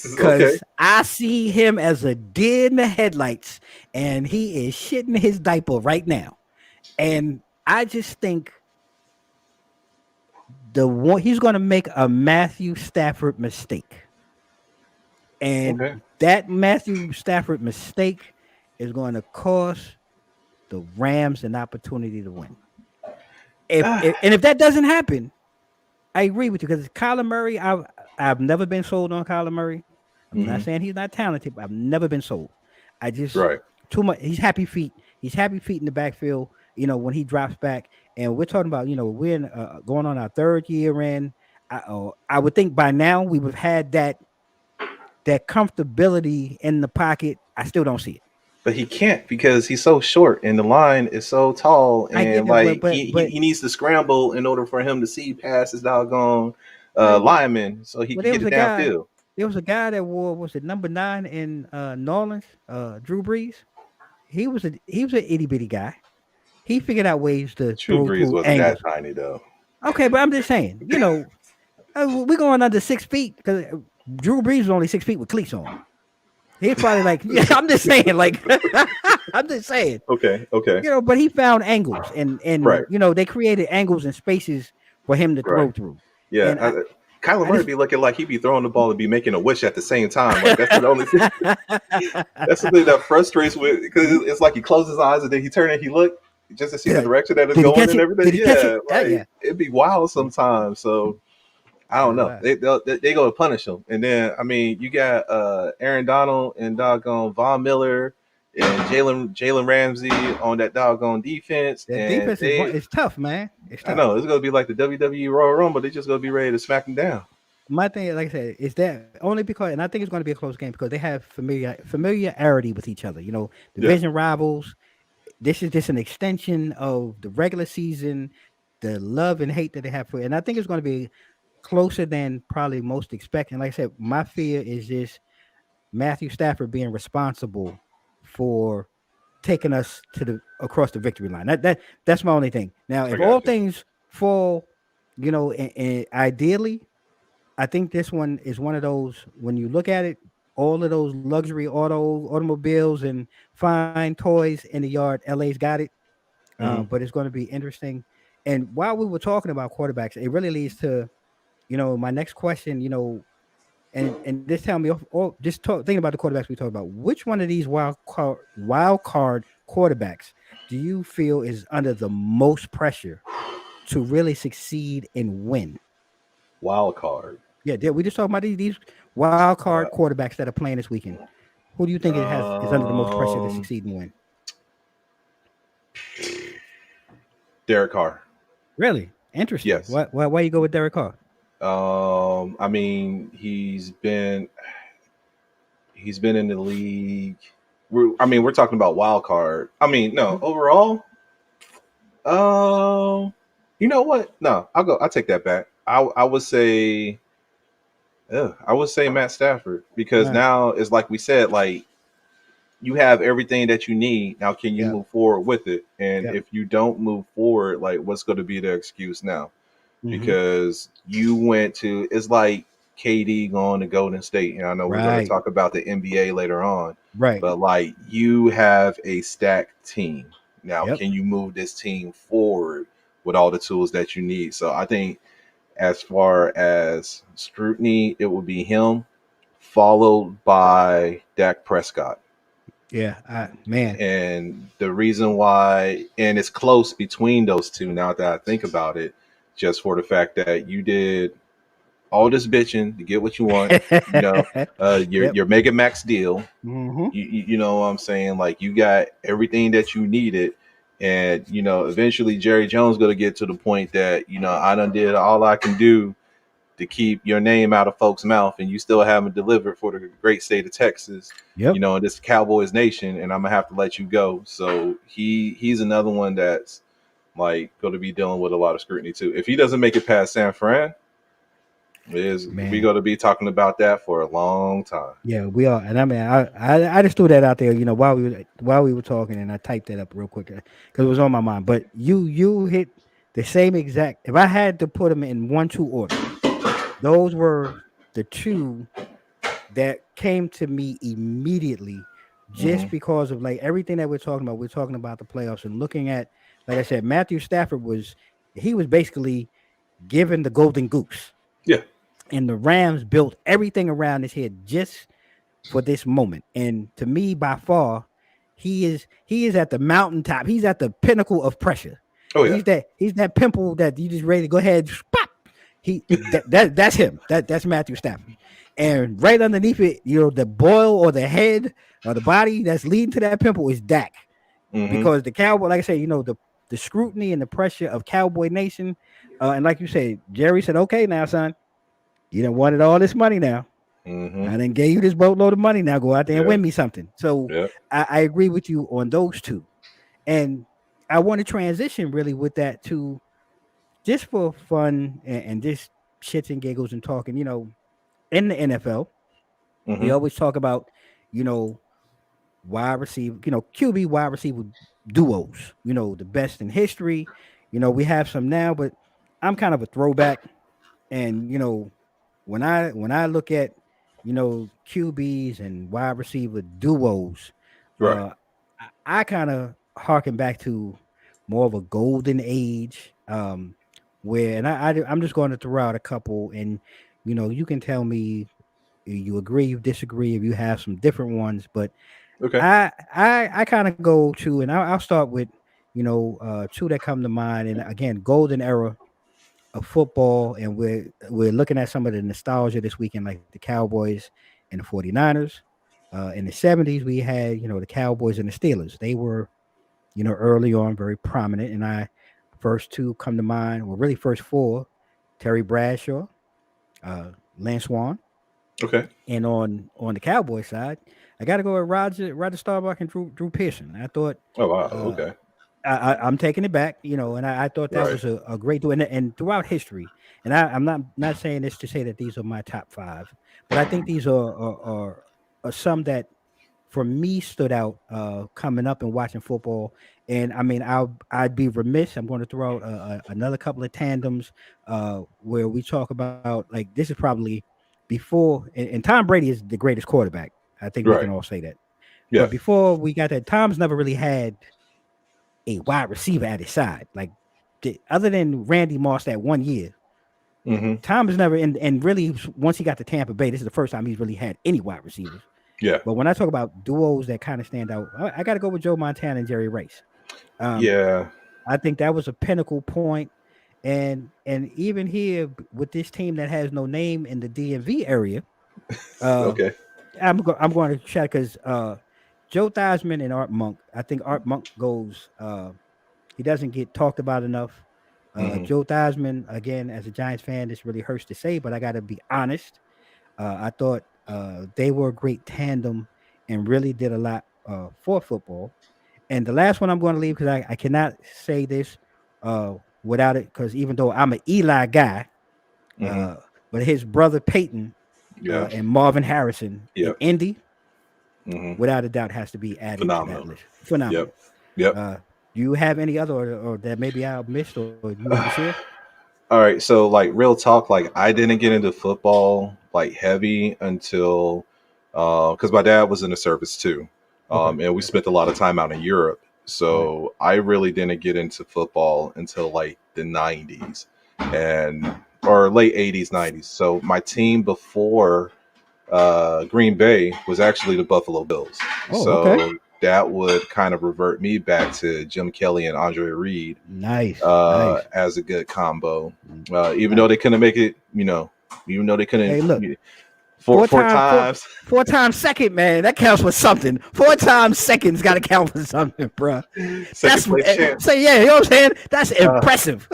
Because I see him as a deer in the headlights, and he is shitting his diaper right now. And I just think he's going to make a Matthew Stafford mistake. And that Matthew Stafford mistake is going to cost the Rams an opportunity to win. If that doesn't happen, I agree with you because Kyler Murray. I've never been sold on Kyler Murray. I'm not saying he's not talented, but I've never been sold. I just too much. He's happy feet. He's happy feet in the backfield. When he drops back, and we're talking about we're in, going on our third year in. I would think by now we would have had that comfortability in the pocket. I still don't see it. But he can't because he's so short and the line is so tall, and he needs to scramble in order for him to see past his doggone lineman so he can get it downfield. There was a guy that wore number 9 in New Orleans, Drew Brees. He was an itty bitty guy. He figured out ways to Drew Brees wasn't that tiny though. Okay, but I'm just saying, we're going under 6 feet because Drew Brees was only 6 feet with cleats on. He's probably like, I'm just saying, like, I'm just saying. Okay. But he found angles and they created angles and spaces for him to throw through. Yeah. Kyler Murray be looking like he be throwing the ball and be making a wish at the same time. Like that's the only thing. That's the thing that frustrates with because it's like he closes his eyes and then he turn and he look just to see the direction that it's going and everything. It'd be wild sometimes. So I don't know. They go to punish him, and then I mean you got Aaron Donald and doggone Von Miller and Jalen Ramsey on that doggone defense. That defense is tough, man. It's tough. I know it's gonna be like the WWE Royal Rumble. They're just gonna be ready to smack him down. my thing, like I said, is that only because, and I think it's going to be a close game because they have familiarity with each other. You know, Yeah, division rivals. This is just an extension of the regular season, the love and hate that they have for it. And I think it's going to be closer than probably most expect. And like I said, my fear is just Matthew Stafford being responsible for taking us to the across the victory line. That's my only thing. Now, I if all got you. things fall, you know, and ideally, I think this one is one of those when you look at it, all of those luxury automobiles and fine toys in the yard. LA's got it, Hmm. but it's going to be interesting. And while we were talking about quarterbacks, it really leads to my next question. And this tell me, just thinking about the quarterbacks we talked about, which one of these wild card quarterbacks do you feel is under the most pressure to really succeed and win? Wild card. Yeah, we just talking about these wild card Uh, quarterbacks that are playing this weekend. Who do you think is under the most pressure to um, succeed and win? Derek Carr. Really interesting. Yes. Why you go with Derek Carr? I mean, he's been in the league. We're talking about wild card. I mean, no, Mhm. overall. Um, you know what? No, I'll take that back. I would say, I would say Matt Stafford because Right. now it's like we said, like you have everything that you need. Now, can you Yeah. move forward with it? And Yeah. if you don't move forward, like what's going to be the excuse now? Hmm. Because you went to it's like KD going to Golden State. And I know we're going to Right. talk about the NBA later on, Right. but like you have a stacked team. Now, Yep. can you move this team forward with all the tools that you need? So I think as far as scrutiny, it would be him, followed by Dak Prescott. Yeah. Man. And the reason why, and it's close between those two now that I think about it, just for the fact that you did all this bitching to get what you want, you know, your Yep. your Mega Max deal. Hmm. You know what I'm saying? Like you got everything that you needed. And, eventually Jerry Jones gonna get to the point that, I done did all I can do to keep your name out of folks' mouth, and you still haven't delivered for the great state of Texas, Yep. in this Cowboys nation, and I'm gonna have to let you go. So he's another one that's like going to be dealing with a lot of scrutiny too. If he doesn't make it past San Fran, we Man. going to be talking about that for a long time. Yeah, we are, and I mean, I just threw that out there, while we were talking, and I typed that up real quick because it was on my mind. But you hit the same exact. If I had to put them in 1-2 order, those were the two that came to me immediately, just Hmm. because of like everything that we're talking about. We're talking about the playoffs and looking at, like I said, Matthew Stafford was basically given the golden goose, Yeah. and the Rams built everything around his head just for this moment. And to me, by far, he is at the mountaintop. He's at the pinnacle of pressure. Oh yeah. He's that pimple that you just ready to go ahead. Pop. That's him. That's Matthew Stafford. And right underneath it, the boil or the head or the body that's leading to that pimple is Dak. Hmm. Because the Cowboy, like I said, the scrutiny and the pressure of Cowboy Nation. And like you said, Jerry said, okay, now, son, you done wanted all this money now. Hmm. I done gave you this boatload of money. Now go out there and Yeah. win me something. So Yeah. I agree with you on those two. And I want to transition really with that to just for fun and just shits and giggles and talking, in the NFL, we Hmm. always talk about, you know, wide receiver, QB wide receiver duos, the best in history. We have some now, but I'm kind of a throwback. And when I look at QBs and wide receiver duos, Right. uh, I kind of harken back to more of a golden age, where I'm just going to throw out a couple, and you can tell me if you agree, you disagree, if you have some different ones, but Okay. I kind of go to, and I'll start with two that come to mind, and again, golden era of football, and we're looking at some of the nostalgia this weekend, like the Cowboys and the 49ers. In the 70s, we had, the Cowboys and the Steelers. They were, early on very prominent. And first two come to mind, well, really first four: Terry Bradshaw, Lance Swan, Okay. and on the Cowboy side, I got to go with Roger Staubach and Drew Pearson. I thought Oh wow. uh, Okay. I'm taking it back, and I thought that Right. was a great do, and throughout history, and I'm not saying this to say that these are my top five, but I think these are some that for me stood out coming up and watching football. And I mean, I'd be remiss. I'm going to throw out another couple of tandems where we talk about like this is probably before, and Tom Brady is the greatest quarterback. I think we can Right. all say that. Yeah. But before we got that, Tom's never really had a wide receiver at his side. Like other than Randy Moss that 1 year, Hmm. Tom has never and really once he got to Tampa Bay, this is the first time he's really had any wide receivers. Yeah. But when I talk about duos that kind of stand out, I got to go with Joe Montana and Jerry Rice. Um, Yeah. I think that was a pinnacle point, and even here with this team that has no name in the DMV area, uh, Okay. I'm going to check because Joe Theismann and Art Monk. I think Art Monk goes. He doesn't get talked about enough. Hmm. Joe Theismann, again, as a Giants fan, this really hurts to say, but I got to be honest. I thought they were a great tandem and really did a lot for football. And the last one I'm going to leave because I cannot say this without it because even though I'm an Eli guy, Hmm. uh, but his brother Peyton Yeah. and Marvin Harrison in Yep. Indy, Hmm. without a doubt, has to be added to that Phenomenal. list. Phenomenal. Yep. Yep. Do you have any other or that maybe I missed or you want to share? All right, so like real talk, like I didn't get into football like heavy until because my dad was in the service too, Okay. and we spent a lot of time out in Europe. Right. So I really didn't get into football until like the '90s and or late '80s, '90s. So my team before Green Bay was actually the Buffalo Bills. Oh, okay. So that would kind of revert me back to Jim Kelly and Andre Reed Nice. Nice. as a good combo. Even Nice. though they couldn't make it, even though they couldn't Hey, look. four Four times. four times second, man. That counts for something. 4 times seconds got to count for something, bro. Second place champ. Say yeah. You know what I'm saying? That's Uh, impressive.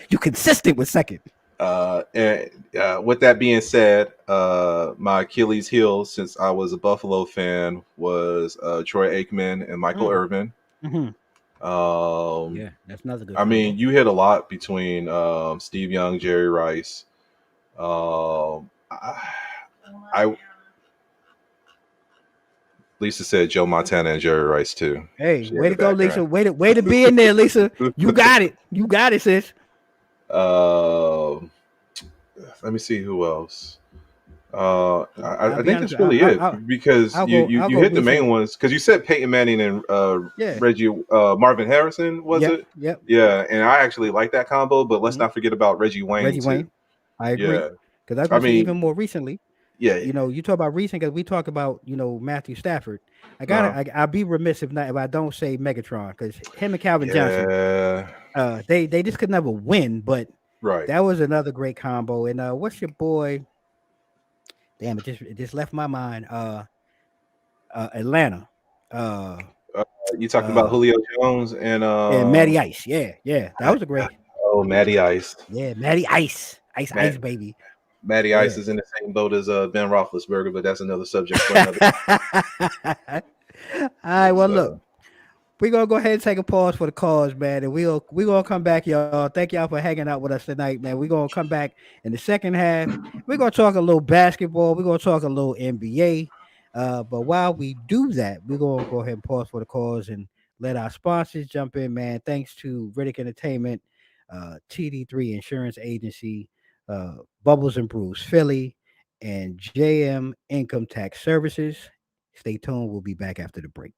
You consistent with second. And with that being said, my Achilles heel since I was a Buffalo fan was Troy Aikman and Michael Irvin. Mm-hmm. Um, Yeah, that's another good. I mean, you hit a lot between Steve Young, Jerry Rice. I Lisa said Joe Montana and Jerry Rice too. Hey, She way had to the go, Lisa. background. Way to be in there, Lisa. You got it. You got it, sis. Let me see who else. I'll I be think honest. that's really it because I'll you go. you, I'll you go hit the recent. main ones because you said Peyton Manning and Yeah. Reggie Marvin Harrison was Yep. it? Yep. Yeah, and I actually like that combo, but let's Mhm. not forget about Reggie Wayne Reggie too. Wayne. I agree. Yeah, Because I was I going to say even mean, more recently. yeah, You talk about recent because we talk about Matthew Stafford. uh, I'd be remiss if I don't say Megatron because him and Calvin Johnson, yeah, they just could never win. But right. that was another great combo. And what's your boy? Damn, it just left my mind. Atlanta. Uh, You talking about uh, Julio Jones and and Matty Ice. Yeah, that was a great. Matty Ice. Yeah, Matty Ice, Ice Matt, baby. Matty Yeah. Ice is in the same boat as Ben Roethlisberger, but that's another subject for another. All right, well, look. So, We're gonna go ahead and take a pause for the cause, man, and we gonna come back, y'all. Thank y'all for hanging out with us tonight, man. We're gonna come back in the second half. We're gonna talk a little basketball. We're gonna talk a little NBA. But while we do that, we're gonna go ahead and pause for the cause and let our sponsors jump in, man. Thanks to Riddick Entertainment, TD3 Insurance Agency, Bubbles and Brews Philly, and JM Income Tax Services. Stay tuned. We'll be back after the break.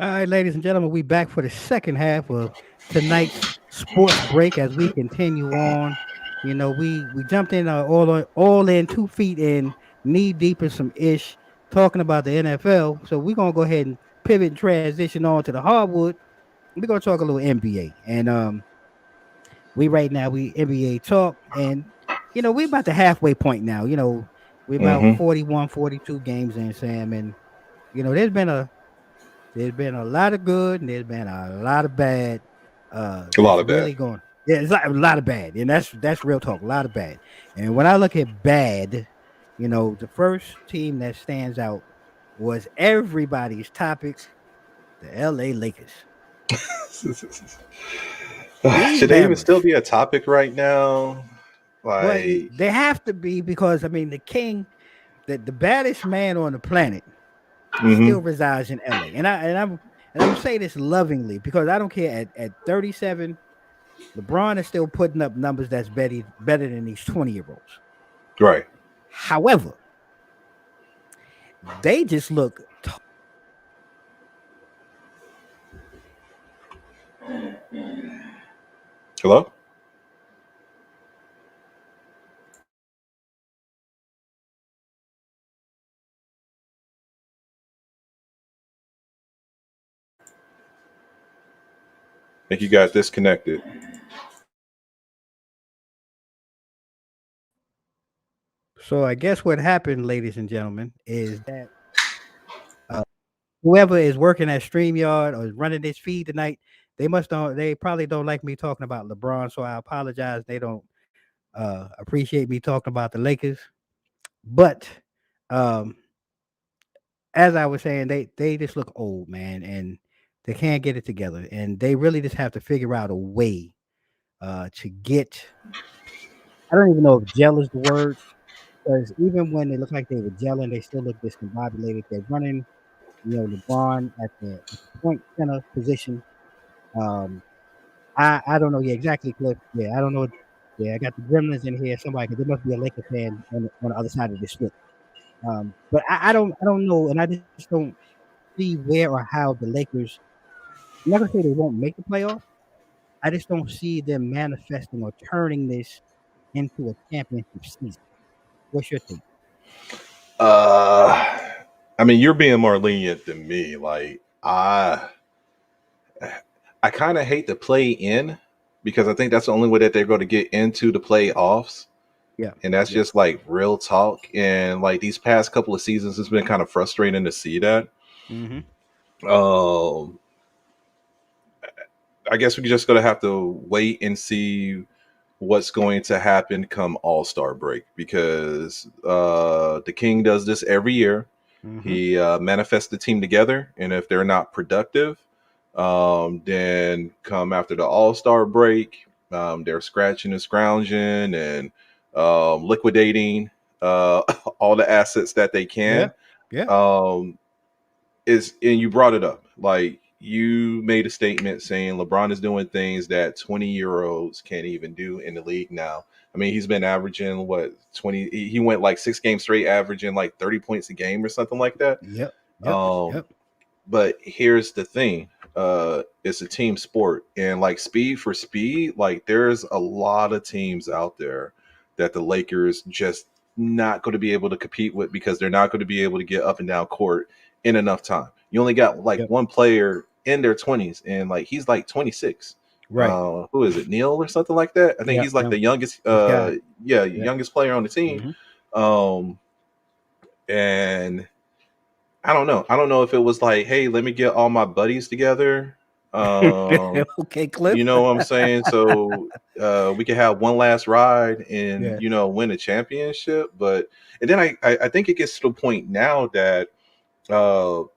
All right, ladies and gentlemen, we back for the second half of tonight's sports break as we continue on. You know, we jumped in all in 2 feet in, knee deep in some ish, talking about the NFL. So we're gonna go ahead and pivot and transition on to the hardwood. We're gonna talk a little NBA. And we right now we NBA talk, and we're about the halfway point now. We're about Hmm. 41, 42 games in, Sam, and there's been a lot of good and there's been a lot of bad. A lot That's of bad. really going. Yeah, it's like a lot of bad, and that's real talk. A lot of bad. And when I look at bad, the first team that stands out was everybody's topic, the L.A. Lakers. These Should they even hammers. still be a topic right now? Well, Like, they have to be because I mean the king, the baddest man on the planet, still hmm resides in LA. And I'm say this lovingly because I don't care at 37, LeBron is still putting up numbers that's better than these 20-year-olds. right. However, they just look Hello? I think you got disconnected. so I guess what happened, ladies and gentlemen, is that uh, whoever is working at StreamYard or is running this feed tonight, they probably don't like me talking about LeBron, so I apologize. They don't appreciate me talking about the Lakers. But um as I was saying, they just look old, man, and they can't get it together, and they really just have to figure out a way to get. I don't even know if gel is the word because even when they look like they were gelling, they still look discombobulated. They're running, LeBron at the point center position. Um, I don't know. Yeah, exactly, Cliff. Yeah, I don't know. Yeah, I got the Gremlins in here. Somebody, because there must be a Laker fan on the other side of the split. But I don't know, and I just don't see where or how the Lakers. I'm not gonna say they won't make the playoffs. I just don't see them manifesting or turning this into a championship season. What's your take? Uh, I mean, you're being more lenient than me. Like, I kind of hate to play in because I think that's the only way that they're going to get into the playoffs. Yeah, And that's yeah. just like real talk. And like these past couple of seasons, it's been kind of frustrating to see that. Mm-hmm. Um, I guess we're just going to have to wait and see what's going to happen come All Star break because the King does this every year. Mm-hmm. He manifests the team together, and if they're not productive, then come after the All Star break, they're scratching and scrounging and liquidating all the assets that they Yeah, can. yeah. Um, and you brought it up, like you made a statement saying LeBron is doing things that 20-year-olds can't even do in the league now. I mean, he's been averaging what 20. He went like 6 games straight, averaging like 30 points a game or something like that. Yep, yep, Um, yep. but here's the thing: it's a team sport, and like speed for speed, like there's a lot of teams out there that the Lakers just not going to be able to compete with because they're not going to be able to get up and down court in enough time. You only got like Yep. one player in their 20s, and like he's like 26. Right. Who is it, Neil or something like that? I think Yep. he's like Yep. the youngest, This guy. yeah, Yep. youngest player on the team. Mm-hmm. Um, and I don't know. I don't know if it was like, hey, let me get all my buddies together. Okay, Cliff. You know what I'm saying? So we could have one last ride and Yeah. win a championship. But and then I think it gets to the point now that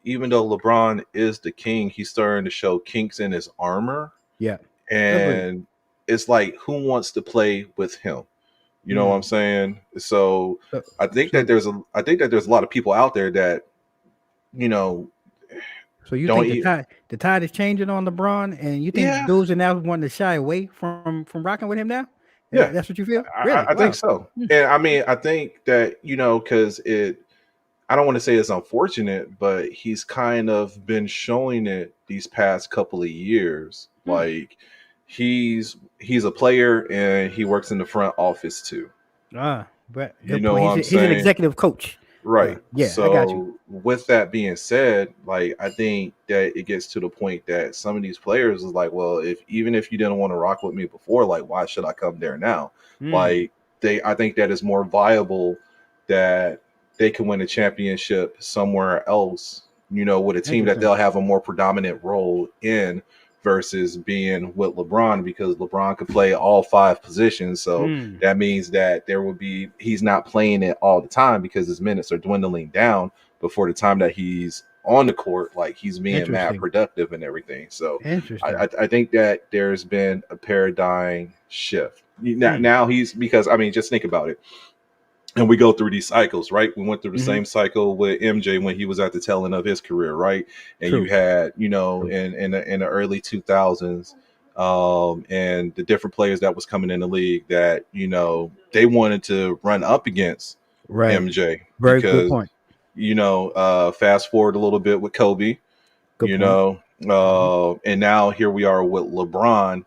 even though LeBron is the king, he's starting to show kinks in his armor, Yeah. Agreed. and it's like who wants to play with him? You know what I'm Mm. saying? So So, I so, think that there's a lot of people out there that you know so you don't think eat. the tide is changing on LeBron, and you think Yeah, dudes are now wanting to shy away from rocking with him now? yeah, That's what you feel? I, Really? I think Wow. so. Hmm. And I mean, I think that because I don't want to say it's unfortunate, but he's kind of been showing it these past couple of years. Like he's a player and he works in the front office too. But You good know point. what I'm He's an saying? executive coach. Right. Yeah, I got you. So with that being said, like I think that it gets to the point that some of these players is like, well, if even if you didn't want to rock with me before, like why should I come there now? Mm, Like I think that is more viable that they can win a championship somewhere else, with a team that interesting. they'll have a more predominant role in versus being with LeBron because LeBron could play all five positions. So Mm, that means that he's not playing it all the time because his minutes are dwindling down before the time that he's on the court, like he's being mad interesting. productive and everything. So Interesting. I think that there's been a paradigm shift. Mm, Now he's because I mean, just think about it. And we go through these cycles, right? We went through the hmm same cycle with MJ when he was at the tail end of his career, right? And you True. had, True. in the early 2000s, and the different players that was coming in the league that they wanted to run up against Right. MJ Very good because point. fast forward a little bit with Kobe, Good you point. know, Hmm and now here we are with LeBron,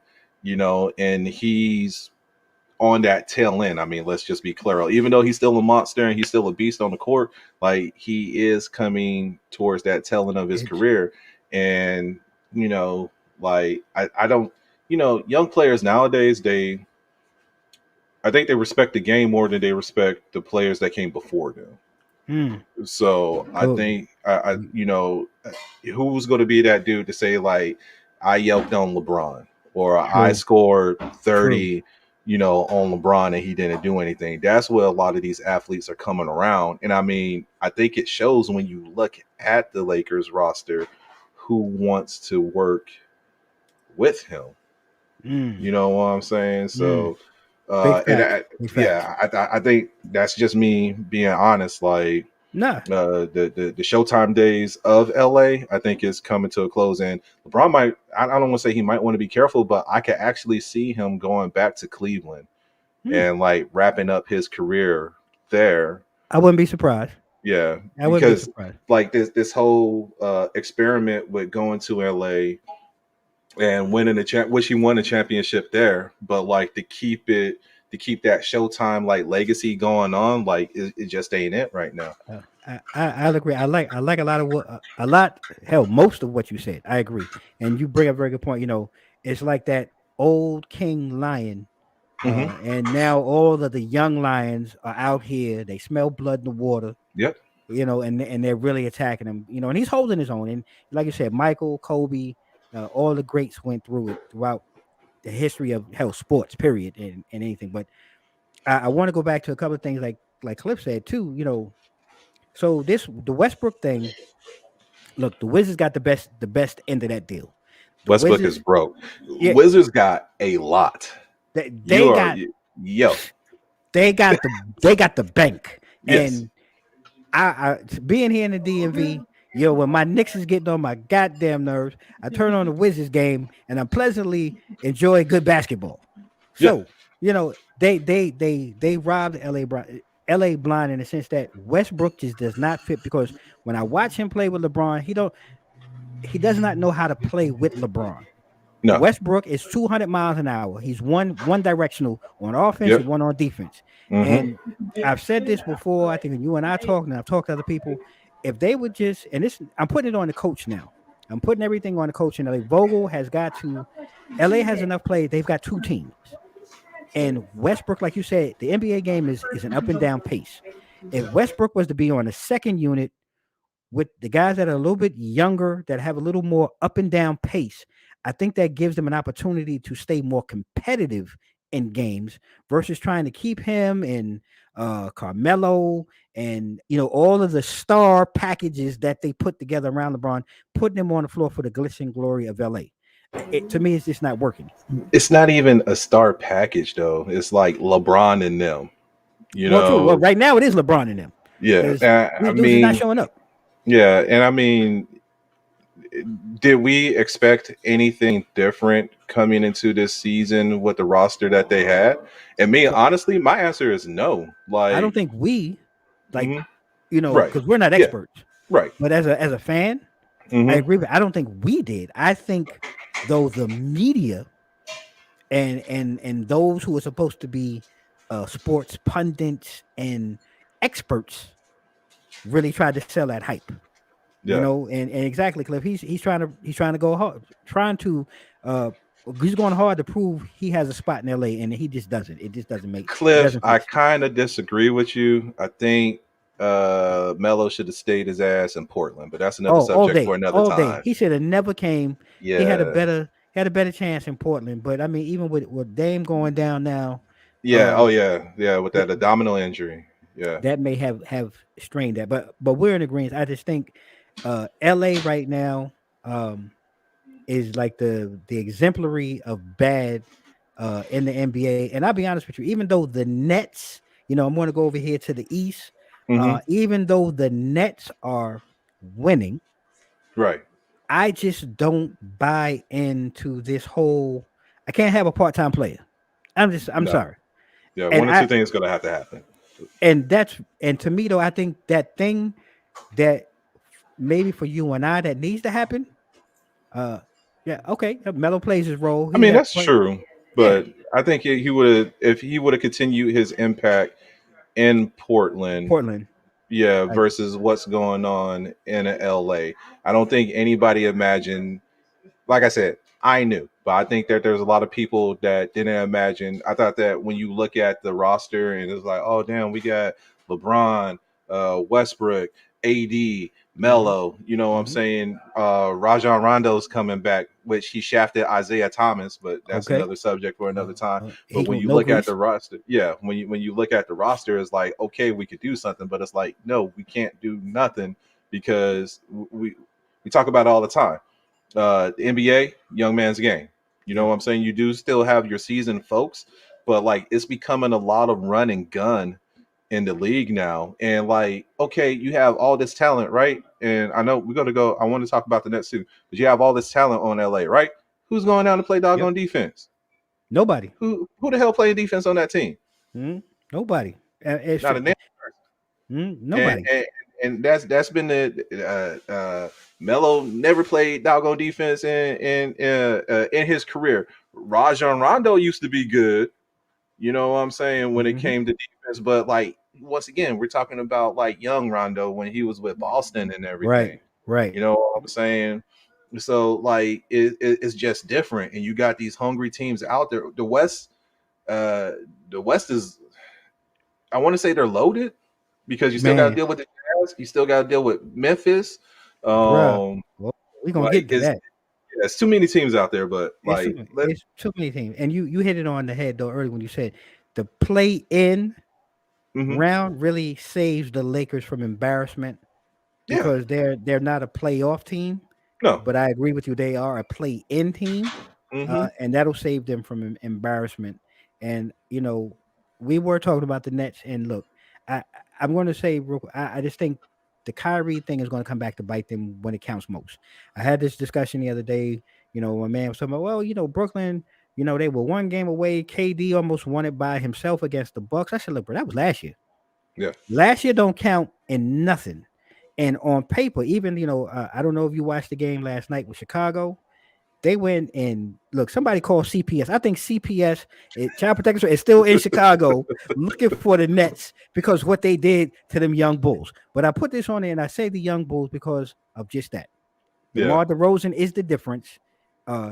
and he's on that tail end. I mean, let's just be clear. Even though he's still a monster and he's still a beast on the court, like he is coming towards that tail end of his It's career. And, like I don't, young players nowadays, I think they respect the game more than they respect the players that came before them. mm, So I oh, think who's going to be that dude to say like I yelped on LeBron or I true. scored True. 30, on LeBron and he didn't do anything. That's where a lot of these athletes are coming around. And I mean, I think it shows when you look at the Lakers roster who wants to work with him. Mm, You know what I'm saying? mm. So Big and facts. Big facts. I think that's just me being honest. Like Nah. the Showtime days of LA, I think is coming to a close. And LeBron I don't want to say he might want to be careful, but I could actually see him going back to Cleveland Mm. and like wrapping up his career there. I wouldn't be surprised. Yeah, I wouldn't be because surprised. like this whole experiment with going to LA and winning which he won a championship there, but like to keep that Showtime like legacy going on, like it just ain't it right now. I'll agree. I like a lot of what a lot hell most of what you said. I agree, and you bring up a very good point. It's like that old king lion, Hmm. and now all of the young lions are out here. They smell blood in the water, Yep. and they're really attacking him. And he's holding his own. And like you said, Michael, Kobe, all the greats went through it throughout the history of hell sports, period, and anything. But I want to go back to a couple of things like Cliff said too. So the Westbrook thing. Look, the Wizards got the best end of that deal. The Westbrook is Wizards, broke. yeah, Wizards got a lot. they, You they are got yo. they got the bank. Yes. And I being here in the DMV, when my Knicks is getting on my goddamn nerves, I turn on the Wizards game and I pleasantly enjoy good basketball. Yeah. So, they robbed LA blind in the sense that Westbrook just does not fit because when I watch him play with LeBron, he does not know how to play with LeBron. No. Westbrook is 200 miles an hour. He's one directional on offense Yep. and one on defense. Mm-hmm. And I've said this before. I think when you and I talked, and I've talked to other people, if they would just and this, I'm putting it on the coach now. I'm putting everything on the coach. And Vogel has got to. LA has enough play. They've got two teams. And Westbrook, like you said, the NBA game is an up and down pace. If Westbrook was to be on the second unit with the guys that are a little bit younger, that have a little more up and down pace, I think that gives them an opportunity to stay more competitive in games versus trying to keep him and Carmelo and all of the star packages that they put together around LeBron, putting him on the floor for the glitz and glory of LA. To me, it's just not working. It's not even a star package though. It's like LeBron and them. You Well, true. Well, know. right now it is LeBron and them Yeah. because I these dudes is not mean, showing up. yeah, and I mean, did we expect anything different coming into this season with the roster that they had? And me, So honestly, my answer is no. I don't Like, think we like mhm. Right. because we're not Yeah. experts. Right. But as a fan, I Mhm. agree with. I don't think we did. I think though the media and those who are supposed to be sports pundits and experts really tried to sell that hype. Yeah. And exactly, Cliff. He's trying to go hard, trying to uh he's going hard to prove he has a spot in LA, and he just doesn't. It just doesn't make it Cliff, doesn't I fit. kind of disagree with you. I think Melo should have stayed his ass in Portland, but that's another Oh, subject for another all day. time. He should have never came. He Yeah. had a better chance in Portland. But I mean, even with Dame going down now, Yeah. uh, Oh yeah. Yeah. With that, that abdominal injury. Yeah. that may have strained that. But we're in agreement. I just think LA right now is like the exemplary of bad in the NBA. And I'll be honest with you, even though the Nets, I'm going to go over here to the East. Hmm. Even though the Nets are winning, Right. I just don't buy into this whole. I can't have a part-time player. I'm No. sorry. Yeah. And One or two things gonna have to happen. and to me though, I think that thing that maybe for you and I that needs to happen. Uh, yeah, okay. Melo plays his role. I He mean, has that's played. true, Yeah, but I think he would have if he would have continued his impact in Portland. Portland. Yeah, Like, versus what's going on in LA. I don't think anybody imagined. Like I said, I knew, but I think that there's a lot of people that didn't imagine. I thought that when you look at the roster and it's like, oh damn, we got LeBron, Westbrook, AD, mhm, Melo. You know what I'm mhm. saying? Rajon Rondo's coming back, which he shafted Isaiah Thomas, but that's Okay. another subject for another time. He But when don't you no look at grease. the roster, yeah, when you look at the roster, it's like okay, we could do something, but it's like no, we can't do nothing because we talk about it all the time. The NBA, young man's game. You know Yep. what I'm saying? You do still have your seasoned folks, but like it's becoming a lot of run and gun in the league now. And like, okay, you have all this talent, right? And I know we're gonna go. I want to talk about the Nets too, but you have all this talent on LA, right? Who's going down to play Yep. doggone defense? Nobody. Who the hell playing defense on that team? Mhm. Nobody. Not a name. and Nobody. and, and that's been the Melo never played doggone defense in his career. Rajon Rondo used to be good, you know what I'm saying, when it Mhm. came to defense, but like once again, we're talking about like young Rondo when he was with Boston and Right. everything. Right. You know what I'm saying? So like it's just different, and you got these hungry teams out there. Uh, the West is I want to say they're loaded because you still got to Man, deal with the Jazz. You still got to deal with Memphis. bruh. Um, Well, we're gonna like get to that. it's too many teams out there. But like, It's too many teams. And you hit it on the head though earlier when you said the play in mhm. round really saves the Lakers from embarrassment Yeah, because they're not a playoff team. no, But I agree with you, they are a play in team. hmm And that'll save them from embarrassment. And we were talking about the Nets, and look, I I'm going to say, I just think the Kyrie thing is going to come back to bite them when it counts most. I had this discussion the other day. My man was talking about, well, Brooklyn, they were one game away. KD almost won it by himself against the Bucks. I said, look, bro, that was last year. yeah, Last year don't count in nothing. And on paper, even I don't know if you watched the game last night with Chicago. They went and look, somebody called CPS. I think CPS, Child Protective, is still in Chicago looking for the Nets because what they did to them young bulls. But I put this on there and I say the young bulls because of just that. yeah, DeMar DeRozan is the difference.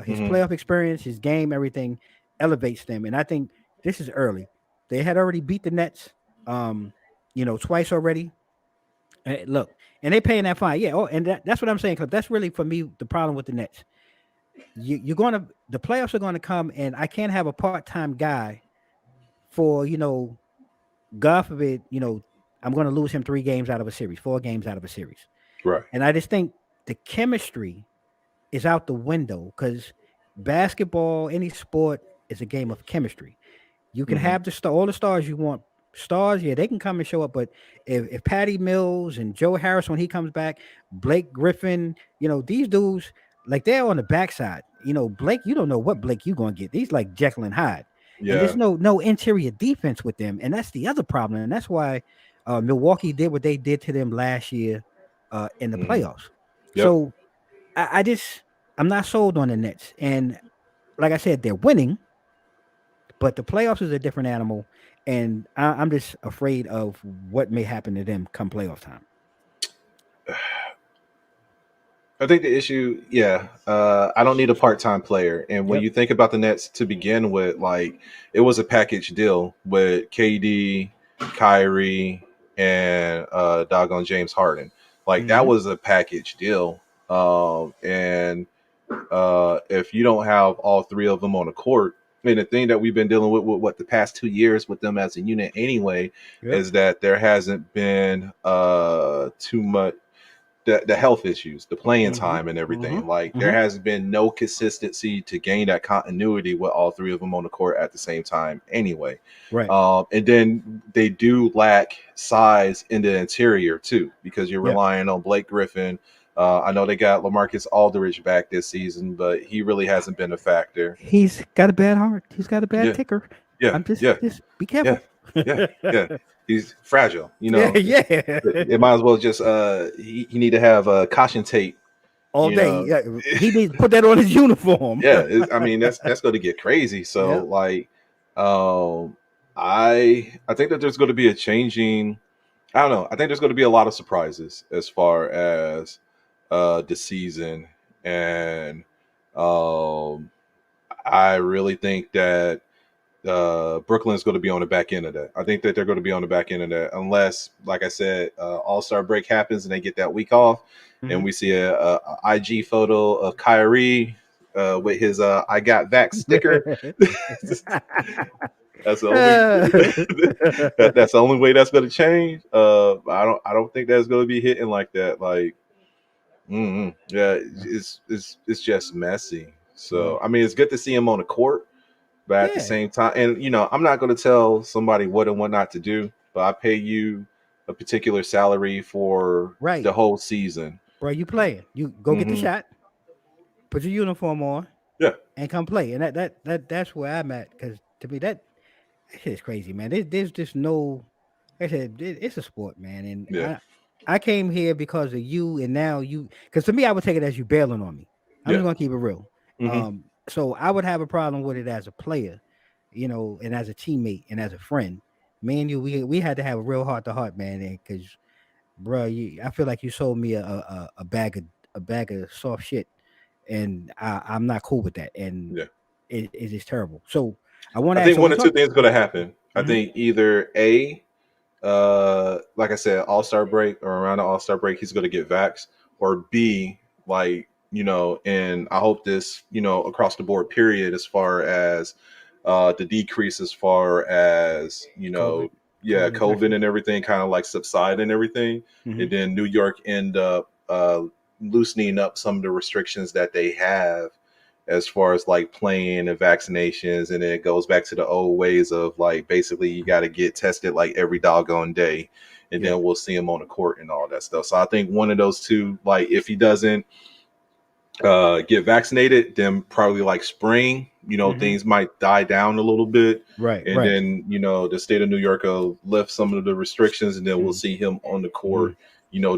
His hmm playoff experience, his game, everything elevates them. And I think this is early. They had already beat the Nets, twice already. Look, and they paying that fine. Yeah. Oh, and that's what I'm saying, Clip. That's really for me the problem with the Nets. The playoffs are going to come, and I can't have a part-time guy for God forbid, I'm going to lose him 3 games out of a series, 4 games out of a series. right, And I just think the chemistry is out the window because basketball, any sport, is a game of chemistry. You can hmm have all the stars you want. Stars, yeah, they can come and show up, but if Patty Mills and Joe Harris when he comes back, Blake Griffin, these dudes, like they're on the backside. Blake, you don't know what Blake you gonna get. These like Jekyll and Hyde, and there's yeah, no interior defense with them, and that's the other problem, and that's why Milwaukee did what they did to them last year in the Mhm. playoffs. Yep. So I'm not sold on the Nets. And like I said, they're winning, but the playoffs is a different animal. And I'm just afraid of what may happen to them come playoff time. I think the issue, I don't need a part-time player. And when Yep. you think about the Nets to begin with, like it was a package deal with KD, Kyrie, and doggone James Harden. Like that Mhm. was a package deal. And if you don't have all three of them on the court, I mean, the thing that we've been dealing with what the past 2 years with them as a unit anyway Yep. is that there hasn't been too much the health issues, the playing Mhm. time and everything. Mhm. Like there Mhm. has been no consistency to gain that continuity with all three of them on the court at the same time anyway. Right. And then they do lack size in the interior too, because you're Yep. relying on Blake Griffin. I know they got LaMarcus Aldridge back this season, but he really hasn't been a factor. He's got a bad heart. He's got a bad Yeah, ticker. yeah, I'm just yeah, be careful. yeah. He's fragile, Yeah, yeah. It might as well just he need to have caution tape. All You day. know, Yeah, he needs to put that on his uniform. I mean that's going to get crazy. So Yep. like, I think that there's going to be a changing. I don't know. I think there's going to be a lot of surprises as far as the season, and um, I really think that Brooklyn is going to be on the back end of that. I think that they're going to be on the back end of that, unless, like I said, All-Star break happens and they get that week off, and we see a IG photo of Kyrie with his "I got vax" sticker. That's the only that's the only way that's going to change. I don't think that's going to be hitting like that. Like, yeah, it's just messy. So I mean, it's good to see him on the court. But at the Yeah. same time, and I'm not going to tell somebody what and what not to do, but I pay you a particular salary for Right. the whole season. Bro, you playing. You go get the Mhm. shot, put your uniform on, Yeah, and come play. And that's where I'm at. Because to me, that shit is crazy, man. There's just no. Like I said, it's a sport, man. And yeah, I came here because of you, and now you. Because to me, I would take it as you bailing on me. I'm yeah. just gonna keep it real. hmm So I would have a problem with it as a player, and as a teammate and as a friend. Me and you, we had to have a real heart to heart, man. Because, bro, I feel like you sold me a bag of soft shit, and I'm not cool with that, and yeah. it is terrible. So I want I to ask. think So one we or two talk. things going to happen. I Mhm. think either like I said, All-Star break or around the All-Star break, he's going to get vaxxed, or B, like, and I hope this, across the board period, as far as the decrease, as far as, COVID, yeah, COVID COVID infection. and everything kind of like subside and everything. Mhm. And then New York end up loosening up some of the restrictions that they have as far as like playing and vaccinations, and then it goes back to the old ways of like basically you got to get tested like every doggone day, and Yeah. then we'll see him on the court and all that stuff. So I think one of those two, like if he doesn't get vaccinated, then probably like spring, Mhm. things might die down a little bit, Right. and Right. then the state of New York will lift some of the restrictions, and then we'll Mhm. see him on the Mhm. court,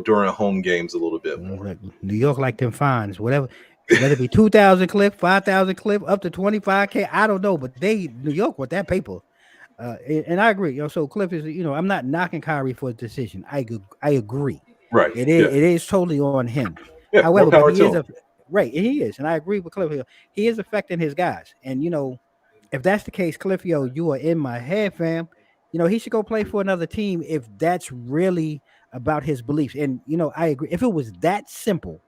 during home games a little bit more. Like New York, like them fines, whatever. Whether it be 2,000 clip, 5,000 clip, up to 25K, I don't know, but New York with that paper. And I agree. So Cliff is, I'm not knocking Kyrie for his decision. I agree. Right? It Yeah. is totally on him. Yeah. More However, but power he to is him. right, and he is, and I agree with Cliff here. He is affecting his guys, and if that's the case, Cliff, you are in my head, fam. He should go play for another team if that's really about his beliefs. And I agree. If it was that simple,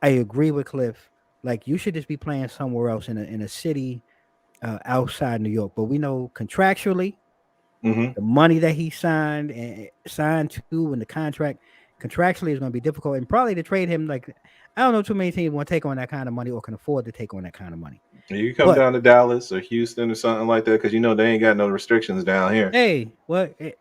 I agree with Cliff. Like you should just be playing somewhere else in a city outside New York. But we know contractually, hmm the money that he signed to and the contractually is going to be difficult, and probably to trade him. Like I don't know too many teams want to take on that kind of money or can afford to take on that kind of money. You come But down to Dallas or Houston or something like that, because they ain't got no restrictions down here. hey,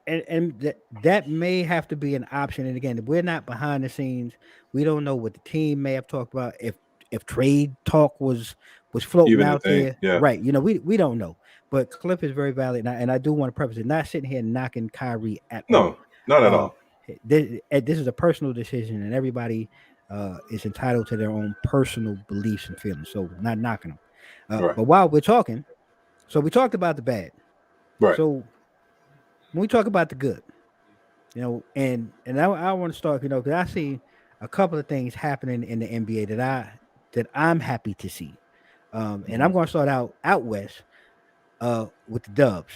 and that may have to be an option. And again, we're not behind the scenes. We don't know what the team may have talked about. If trade talk was floating Even the out thing, there, yeah. right? We don't know. But Cliff is very valid, and I do want to preface it. Not sitting here knocking Kyrie at No, all. Not at all. This is a personal decision, and everybody is entitled to their own personal beliefs and feelings. So, not knocking them. Right. But while we're talking, so we talked about the bad. Right. So when we talk about the good, and I want to start, because I see a couple of things happening in the NBA that I'm happy to see. And I'm going to start out west with the Dubs.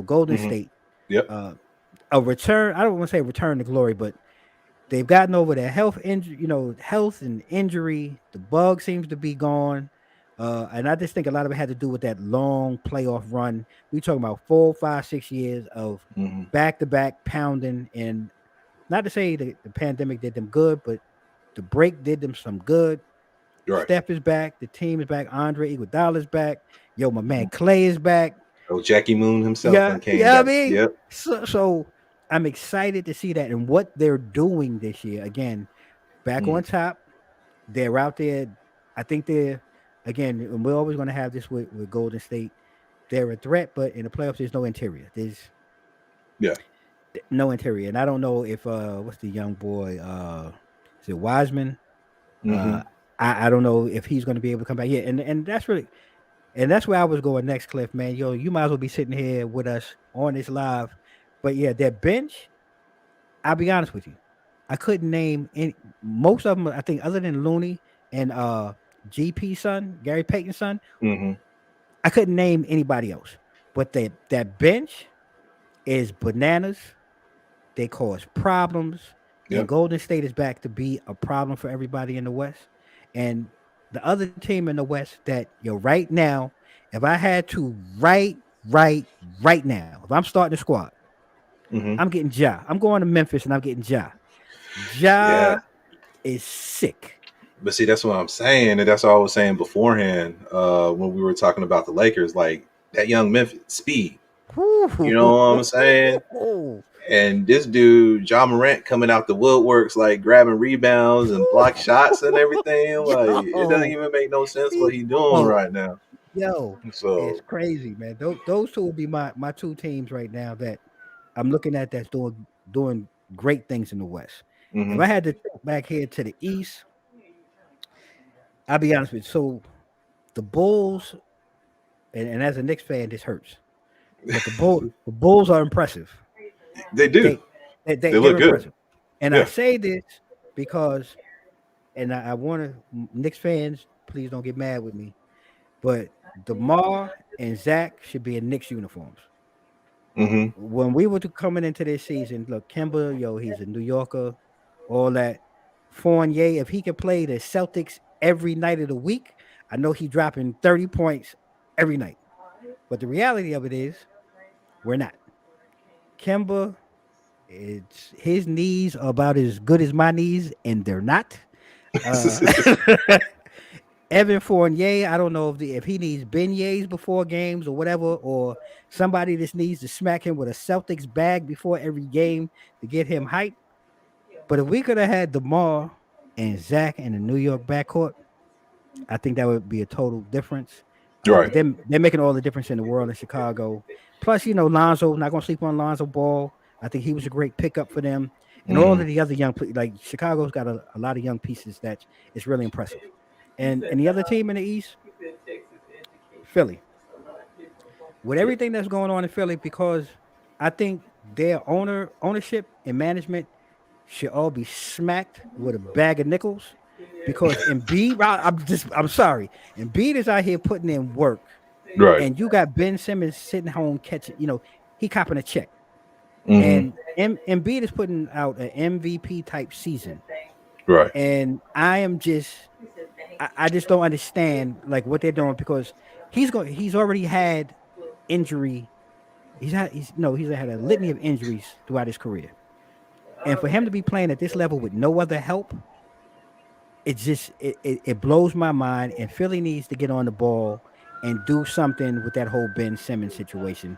Golden State. Yep. A return. I don't want to say return to glory, but they've gotten over their health and injury. The bug seems to be gone. And I just think a lot of it had to do with that long playoff run. We talking about 4, 5, 6 years of back-to-back pounding. And not to say the pandemic did them good, but the break did them some good. Right. Steph is back. The team is back. Andre Iguodala's back. Yo, my man Clay is back. Oh, Jackie Moon himself. Yeah, I mean, yep. So I'm excited to see that and what they're doing this year. Again, back on top. They're out there. I think they're, again, and we're always going to have this with Golden State. They're a threat, but in the playoffs, there's no interior. There's no interior. And I don't know if, what's the young boy? Is it Wiseman? I don't know if he's going to be able to come back. Yeah, and that's really, and that's where I was going next, Cliff, man. Yo, you might as well be sitting here with us on this live. But yeah, that bench, I'll be honest with you. I couldn't name most of them, I think, other than Looney and GP son, Gary Payton's son. I couldn't name anybody else. But that bench is bananas. They cause problems. Yep. And Golden State is back to be a problem for everybody in the West. And the other team in the West that, right now, if I had to right now, if I'm starting the squad, I'm getting Ja. I'm going to Memphis and I'm getting Ja. Ja is sick. But see, that's what I'm saying. And that's what I was saying beforehand when we were talking about the Lakers, like that young Memphis speed. You know what I'm saying? And this dude, Ja Morant, coming out the woodworks, like grabbing rebounds and block shots and everything. Like, it doesn't even make no sense what he's doing right now. So it's crazy, man. Those two would be my two teams right now that I'm looking at that's doing great things in the West. If I had to take back here to the East, I'll be honest with you. So the Bulls, and as a Knicks fan, this hurts. But the Bulls are impressive. They do. They look good. Impressive. And I say this because, and I want to, Knicks fans, please don't get mad with me, but DeMar and Zach should be in Knicks uniforms. When we were coming into this season, look, Kemba, he's a New Yorker, all that. Fournier, if he could play the Celtics every night of the week, I know he's dropping 30 points every night. But the reality of it is, we're not. Kemba, his knees are about as good as my knees, and they're not. Evan Fournier, I don't know if he needs beignets before games or whatever, or somebody just needs to smack him with a Celtics bag before every game to get him hyped. But if we could have had DeMar and Zach in the New York backcourt, I think that would be a total difference. Right. They're making all the difference in the world in Chicago. Plus, Lonzo, not going to sleep on Lonzo Ball. I think he was a great pickup for them. And all of the other young, like Chicago's got a lot of young pieces that is really impressive. And the other team in the East, Philly. With everything that's going on in Philly, because I think their ownership and management should all be smacked with a bag of nickels. Because Embiid, I'm sorry, Embiid is out here putting in work. Right. And you got Ben Simmons sitting home catching, he copping a check. And Embiid is putting out an MVP type season. Right. And I just don't understand like what they're doing, because he's already had injury. He's had a litany of injuries throughout his career. And for him to be playing at this level with no other help, it blows my mind. And Philly needs to get on the ball and do something with that whole Ben Simmons situation,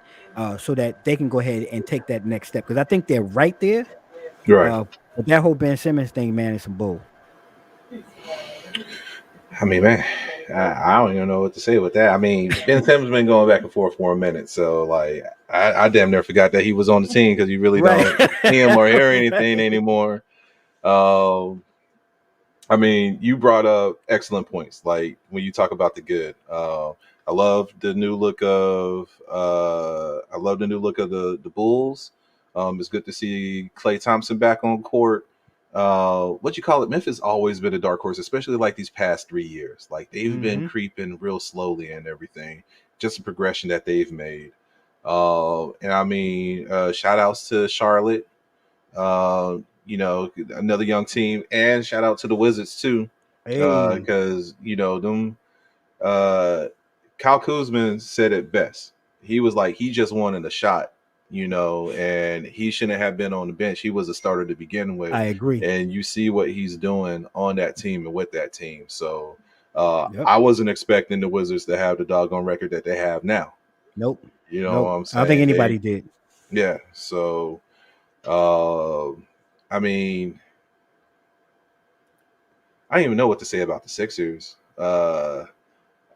so that they can go ahead and take that next step. Because I think they're right there. Right. But that whole Ben Simmons thing, man, is some bull. I mean, man, I don't even know what to say with that. I mean, Ben Simmons been going back and forth for a minute, so like I damn near forgot that he was on the team because you really Right. don't see him or hear anything anymore. Um, I mean, you brought up excellent points. Like when you talk about the good, I love the new look of the Bulls. It's good to see Klay Thompson back on court. What you call it? Memphis always been a dark horse, especially like these past 3 years. Like they've been Mm-hmm. creeping real slowly and everything. Just the progression that they've made. And I mean, shout outs to Charlotte. Another young team, and shout out to the Wizards too, Hey, because them. Uh, Kyle Kuzma said it best. He was like, he just wanted a shot, and he shouldn't have been on the bench. He was a starter to begin with, I agree. and you see what he's doing on that team and with that team. So Yep. I wasn't expecting the Wizards to have the doggone record that they have now. Nope. You know what Nope. I'm I don't think saying? anybody did. Yeah. So, uh, I mean, I don't even know what to say about the Sixers.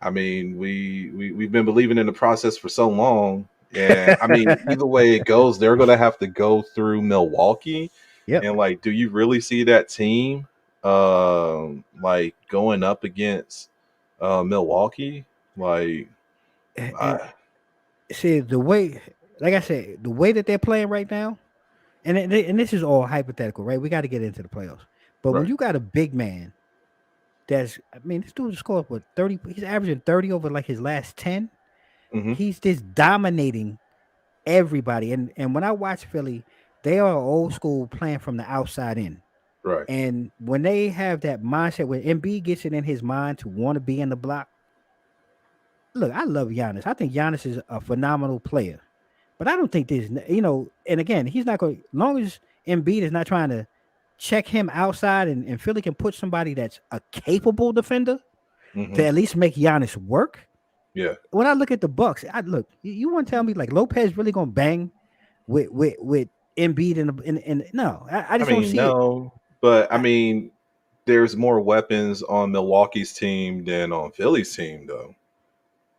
I mean, we've been believing in the process for so long, and I mean, either way it goes, they're going to have to go through Milwaukee, Yep. and like, do you really see that team, like going up against Milwaukee? Like, And see the way, like I said, the way that they're playing right now, and this is all hypothetical, right? We got to get into the playoffs. But when right? you got a big man this dude scored what 30, he's averaging 30 over like his last 10. Hmm. He's just dominating everybody. And when I watch Philly, they are old school playing from the outside in. Right. And when they have that mindset where Embiid gets it in his mind to want to be in the block, look, I love Giannis. I think Giannis is a phenomenal player. But I don't think and again, he's not going, long as Embiid is not trying to check him outside and Philly can put somebody that's a capable defender to Hmm. at least make Giannis work. Yeah. When I look at the Bucks, I look. You want to tell me like Lopez really gonna bang with Embiid in no, I I just don't mean, see it. no, but I I, mean, there's more weapons on Milwaukee's team than on Philly's team, though.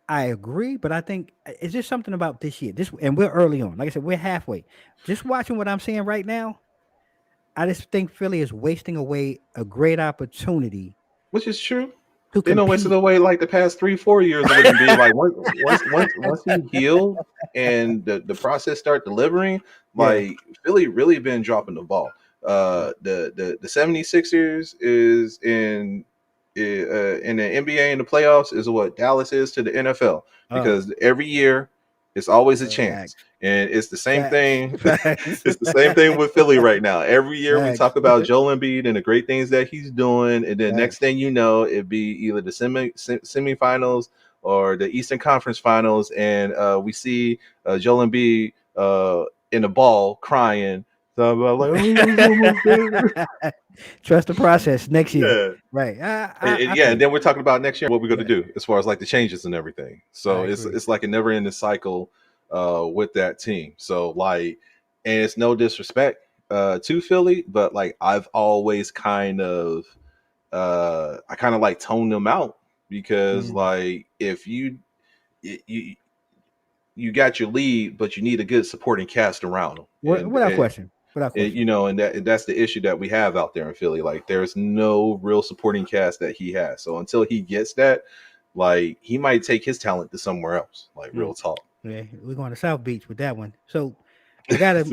I agree, but I think it's just something about this year. And we're early on. Like I said, we're halfway. Just watching what I'm seeing right now, I just think Philly is wasting away a great opportunity Which is true. to They don't waste it compete. away like the past 3-4 years of it being like once he healed and the process start delivering, Yeah. like Philly really been dropping the ball. The 76ers is in the NBA in the playoffs is what Dallas is to the NFL Oh, because every year it's always a chance. facts, And it's the same facts, thing. facts, It's the same thing with Philly right now. Every year we facts, talk about Joel Embiid and the great things that he's doing, and then next facts. thing you know, it'd be either the semifinals or the Eastern Conference Finals, and we see Joel Embiid in the ball crying. So I'm like, oh, it's almost there. Trust the process next year. Yeah. Right. And I yeah, feel and you. then we're talking about next year what we're going to Yeah, do as far as like the changes and everything. So I it's agree. it's like a never ending cycle with that team. So like, and it's no disrespect to Philly, but like I've always I kind of like toned them out because Mm. like if you you got your lead, but you need a good supporting cast around them, Without question. Without question. and that's the issue that we have out there in Philly. Like, there's no real supporting cast that he has. So until he gets that, like, he might take his talent to somewhere else. Like, real Mm. talk. Yeah, we're going to South Beach with that one. So I gotta ask,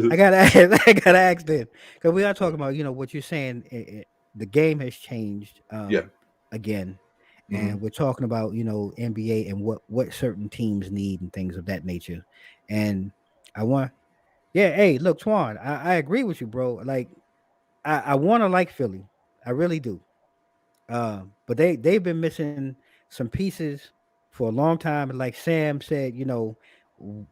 I gotta ask then because we are talking about what you're saying. The game has changed Yeah. again, Hmm. and we're talking about NBA and what certain teams need and things of that nature. And I want, yeah, hey, look, Twan, I agree with you, bro. Like I want to like Philly, I really do. But they've been missing some pieces for a long time. And like Sam said,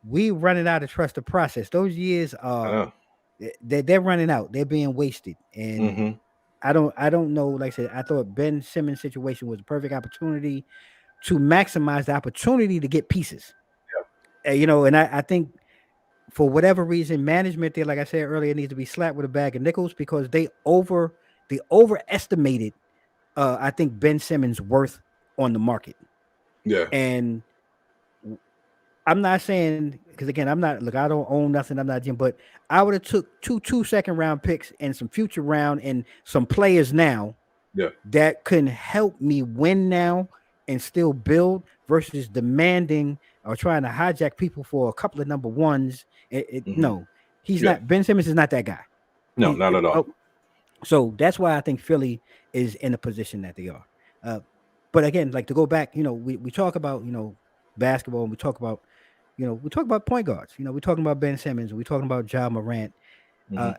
we running out of trust the process. Those years I are know. they're running out. They're being wasted. And Hmm. I don't know. Like I said, I thought Ben Simmons' situation was a perfect opportunity to maximize the opportunity to get pieces. And I think for whatever reason, management there, like I said earlier, needs to be slapped with a bag of nickels because they overestimated I think Ben Simmons' worth on the market. Yeah. And I'm not saying, because again, I'm not, look, I don't own nothing. I'm not Jim, but I would have took two second round picks and some future round and some players now Yeah. that can help me win now and still build versus demanding or trying to hijack people for a couple of number ones. No, he's Yeah. not. Ben Simmons is not that guy. No, not at all. So that's why I think Philly is in the position that they are. But again, like to go back, we talk about, basketball, and we talk about, we talk about point guards. We're talking about Ben Simmons, we're talking about Ja Morant.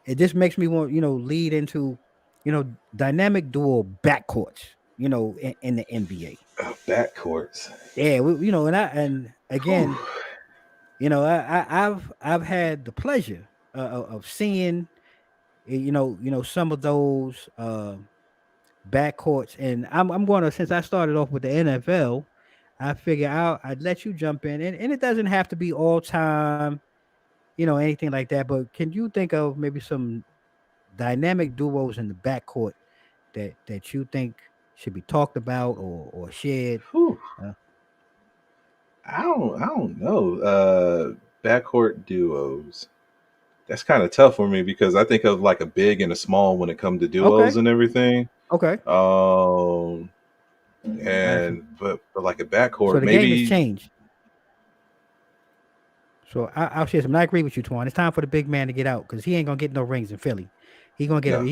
It just makes me want, lead into, dynamic duo backcourts, in the NBA. Backcourts. Yeah, and again, I've had the pleasure of seeing, some of those backcourts, and I'm going to, since I started off with the NFL, I figure I'd let you jump in, and it doesn't have to be all time, anything like that. But can you think of maybe some dynamic duos in the backcourt that you think should be talked about or shared? I don't know. Backcourt duos. That's kind of tough for me because I think of like a big and a small when it comes to duos and everything. Okay. And but like a backcourt, so the maybe game has changed. So I'll share some. I agree with you, Twan. It's time for the big man to get out because he ain't gonna get no rings in Philly. He gonna get.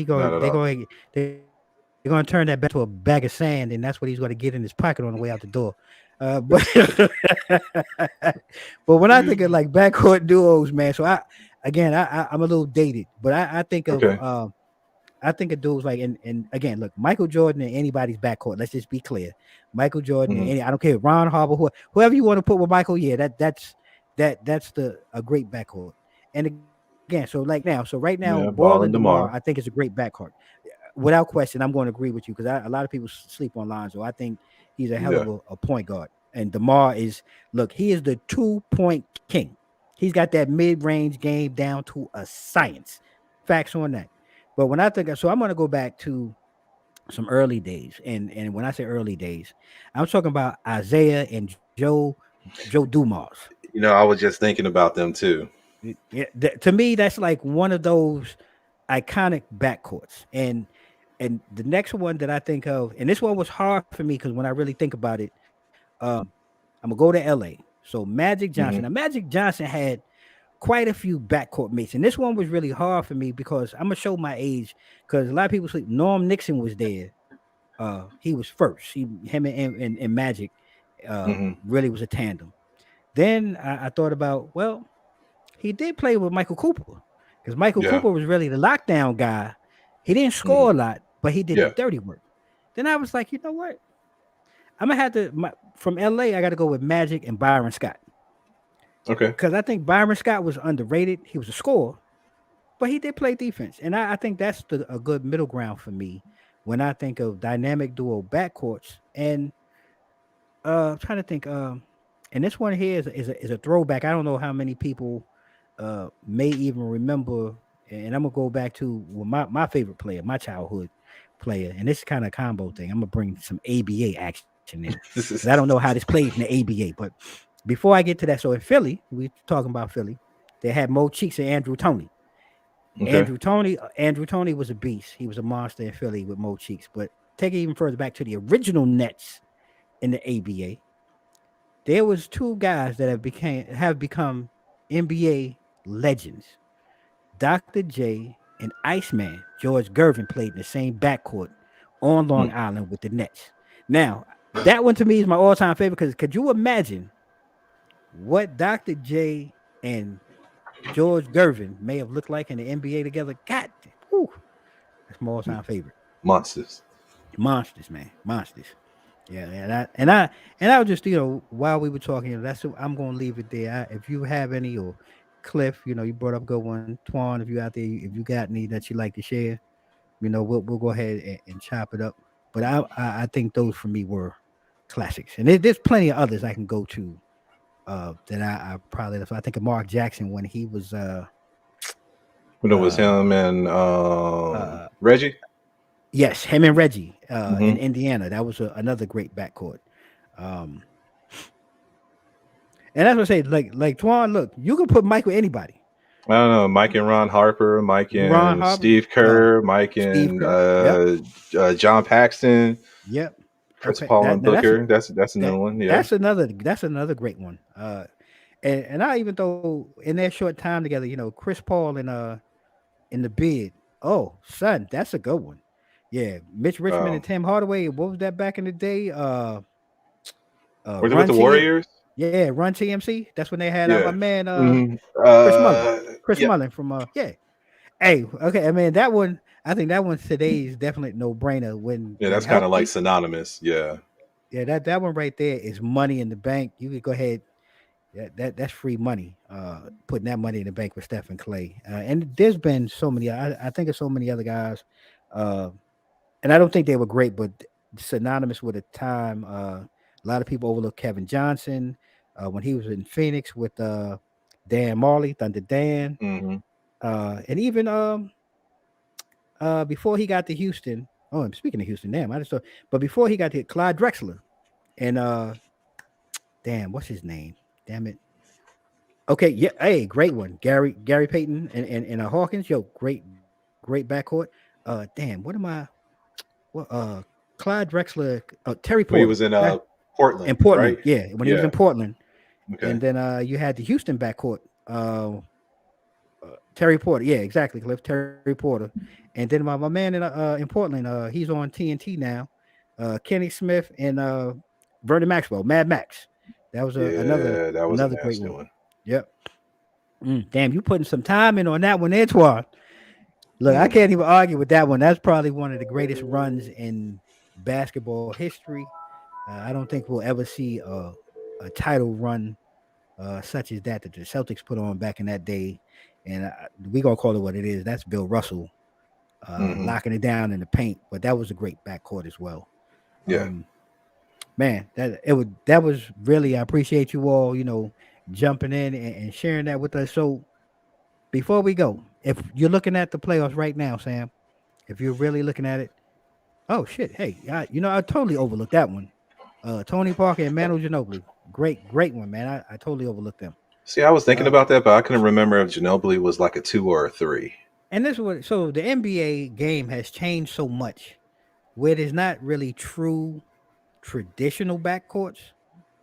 They're gonna turn that back to a bag of sand, and that's what he's gonna get in his pocket on the way out the door. But when I think of like backcourt duos, man. So I'm a little dated, but I think of I think of dudes like and again, look, Michael Jordan in anybody's backcourt. Let's just be clear, Michael Jordan. I don't care, Ron Harbaugh, whoever you want to put with Michael. Yeah, that's a great backcourt. And again, so right now, Ball and DeMar, I think is a great backcourt. Without question, I'm going to agree with you because a lot of people sleep on Lonzo. I think he's a hell of a point guard. And DeMar he is the 2-point king. He's got that mid-range game down to a science. Facts on that. But when I think so, I'm going to go back to some early days. And when I say early days, I'm talking about Isaiah and Joe Dumars. I was just thinking about them too. Yeah, to me, that's like one of those iconic backcourts. And the next one that I think of, and this one was hard for me because when I really think about it, I'm gonna go to LA. So Magic Johnson. Now, Magic Johnson had quite a few backcourt mates, and this one was really hard for me because I'm gonna show my age because a lot of people sleep. Norm Nixon was there. He was first. Him and Magic really was a tandem. Then I thought about, well, he did play with Michael Cooper because Michael Cooper was really the lockdown guy. He didn't score a lot, but he did the dirty work. Then I was like, you know what? I'm gonna have to from LA. I got to go with Magic and Byron Scott. Okay. Because I think Byron Scott was underrated. He was a scorer, but he did play defense, and I think that's a good middle ground for me when I think of dynamic duo backcourts. And I'm trying to think. And this one here is a throwback. I don't know how many people may even remember. And I'm gonna go back to my favorite player, my childhood player, and this kind of combo thing. I'm gonna bring some ABA action in. I don't know how this plays in the ABA, but before I get to that, so in Philly, we talking about Philly, they had Mo Cheeks and Andrew Toney. Okay. Andrew Toney was a beast. He was a monster in Philly with Mo Cheeks. But take it even further back to the original Nets in the ABA. There was two guys that have become NBA legends. Dr. J and Iceman George Gervin played in the same backcourt on Long Island with the Nets. Now, that one to me is my all-time favorite because could you imagine what Dr. J and George Gervin may have looked like in the NBA together? God, that's my all-time favorite. Monsters, man, monsters. Yeah, and I was just while we were talking, that's I'm going to leave it there. If you have any or Cliff, you brought up a good one. Twan, if you out there, if you got any that you like to share, we'll go ahead and chop it up. But I think those for me were classics, and there's plenty of others I can go to that I probably. I think of Mark Jackson when he was. When it was him and Reggie. Yes, him and Reggie in Indiana. That was another great backcourt. Um, and that's what I say. Like Twan, look, you can put Mike with anybody. I don't know, Mike and Ron Harper, Mike Ron and Harper, Steve Kerr, Mike Steve and Kerr. Yep. John Paxton, Yep. Chris Okay. Paul and Booker. That's another That one. Yeah. that's another great one. And I even throw in their short time together, Chris Paul and in the bid. Oh, son, that's a good one. Yeah, Mitch Richmond and Tim Hardaway. What was that back in the day? Was it with Run the TM. Warriors? Yeah, Run TMC. That's when they had my Yeah. man Mhm. Chris Mullin. Chris Yeah. Mullin from yeah. Hey, okay. I mean that one. I think that one's today's definite no brainer. When Yeah, they're that's kind of like healthy. synonymous. Yeah. Yeah, that one right there is money in the bank. You could go ahead. That's free money. Putting that money in the bank with Steph and Clay. And there's been so many. I think of so many other guys. And I don't think they were great, but synonymous with a time. A lot of people overlook Kevin Johnson when he was in Phoenix with Dan Marley, Thunder Dan, Hmm. and even before he got to Houston. Oh, I'm speaking of Houston, damn, I just thought. But before he got to Clyde Drexler, and damn, what's his name? Damn it. Okay, yeah, hey, great one, Gary Payton and Hawkins. Yo, great backcourt. Damn, what am I? What Clyde Drexler, Terry When he Porter. was in That in Portland, Portland, right? yeah, when he was in Yeah. Portland, Okay. and then you had the Houston backcourt, Terry Porter, yeah, exactly, Cliff Terry Porter, and then my man in Portland, he's on TNT now, Kenny Smith and Vernon Maxwell, Mad Max. That was another Yeah, that was a great nasty one. one. Yep. Damn, you putting some time in on that one, Antoine. Look, I can't even argue with that one. That's probably one of the greatest runs in basketball history. I don't think we'll ever see a title run such as that the Celtics put on back in that day. And we're going to call it what it is. That's Bill Russell locking it down in the paint. But that was a great backcourt as well. Yeah. Man, that was really, I appreciate you all, jumping in and sharing that with us. So before we go, if you're looking at the playoffs right now, Sam, if you're really looking at it, oh shit! Hey, I totally overlooked that one. Tony Parker and Manu Ginobili, great one, man. I totally overlooked them. See, I was thinking about that, but I couldn't remember if Ginobili was like a 2 or a 3. And this is what. So the NBA game has changed so much, where there's not really true traditional backcourts.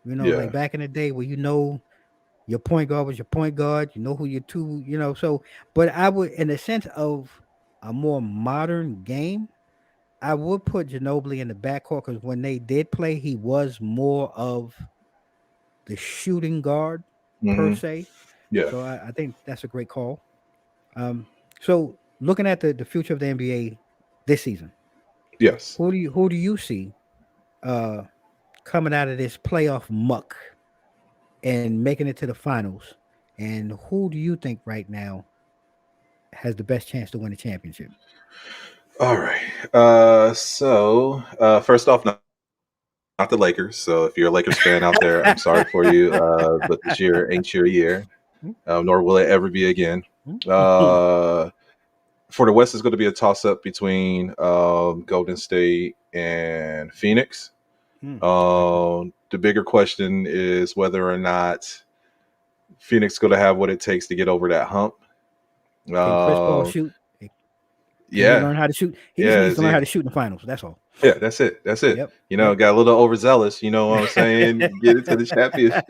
Yeah. Like back in the day, where your point guard was your point guard. You know who your two. So, but I would, in the sense of a more modern game, I would put Ginobili in the backcourt because when they did play, he was more of the shooting guard per se. Yeah. So I think that's a great call. So looking at the future of the NBA this season, Yes. who do you see coming out of this playoff muck and making it to the finals? And who do you think right now has the best chance to win a championship? All right. So first off, not the Lakers. So if you're a Lakers fan out there, I'm sorry for you. But this year ain't your year, nor will it ever be again. For the West, is going to be a toss-up between Golden State and Phoenix. The bigger question is whether or not Phoenix is going to have what it takes to get over that hump. Can Chris Paul shoot? Yeah, learn how to shoot. He just needs to learn how to shoot in the finals. That's all. Yeah, that's it. Yep. Got a little overzealous. You know what I'm saying? Get into the championship.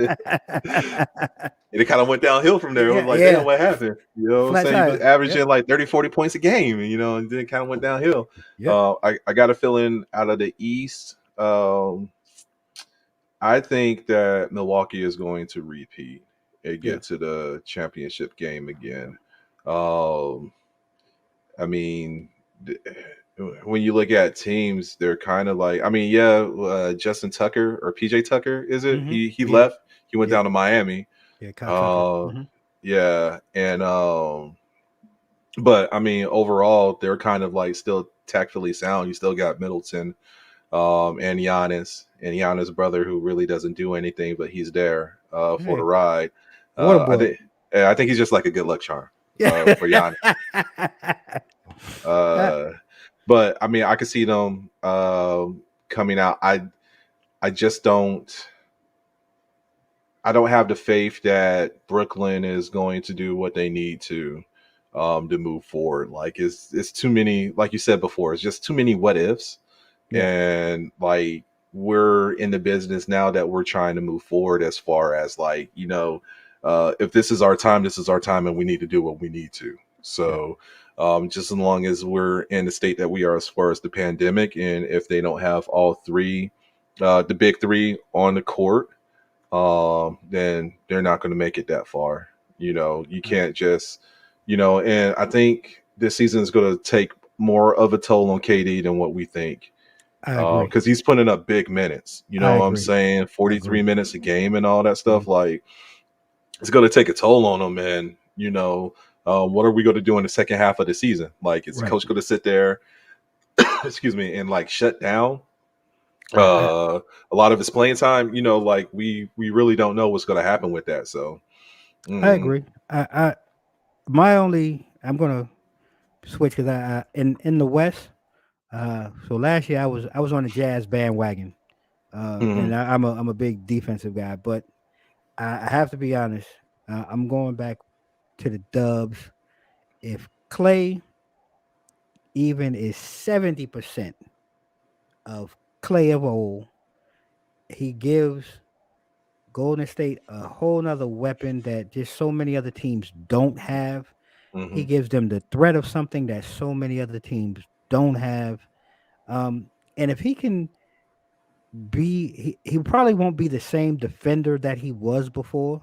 And it kind of went downhill from there. It was like, damn, what happened? You know what I'm saying? He was averaging like 30, 40 points a game, and then it kind of went downhill. I got a feeling out of the East. I think that Milwaukee is going to repeat and get to the championship game again. I mean, when you look at teams, they're kind of like, Justin Tucker or PJ Tucker, is it? He left. He went down to Miami. Yeah, and but I mean, overall, they're kind of like still tactfully sound. You still got Middleton, and Giannis' brother, who really doesn't do anything, but he's there for the ride. I think he's just like a good luck charm for Giannis. But I mean, I could see them coming out. I just don't. I don't have the faith that Brooklyn is going to do what they need to move forward. Like it's too many, like you said before, it's just too many what ifs. Yeah. And like we're in the business now that we're trying to move forward as far as like, if this is our time, this is our time, and we need to do what we need to. So just as long as we're in the state that we are as far as the pandemic, and if they don't have all three, the big three on the court, then they're not going to make it that far. You can't just, and I think this season is going to take more of a toll on KD than what we think. I agree. Because he's putting up big minutes. You know what I'm agree. saying? 43 minutes a game and all that stuff. Mhm. Like, it's going to take a toll on him. And, what are we going to do in the second half of the season? Like, is the Right. coach going to sit there, excuse me, and like shut down I a lot of his playing time? Like we really don't know what's going to happen with that. So, agree. I'm gonna switch because in the West. So last year I was on the Jazz bandwagon, and I'm a big defensive guy, but I have to be honest. I'm going back to the Dubs. If Clay even is 70% of Clay of old, he gives Golden State a whole nother weapon that just so many other teams don't have. He gives them the threat of something that so many other teams don't have. And if he can he probably won't be the same defender that he was before.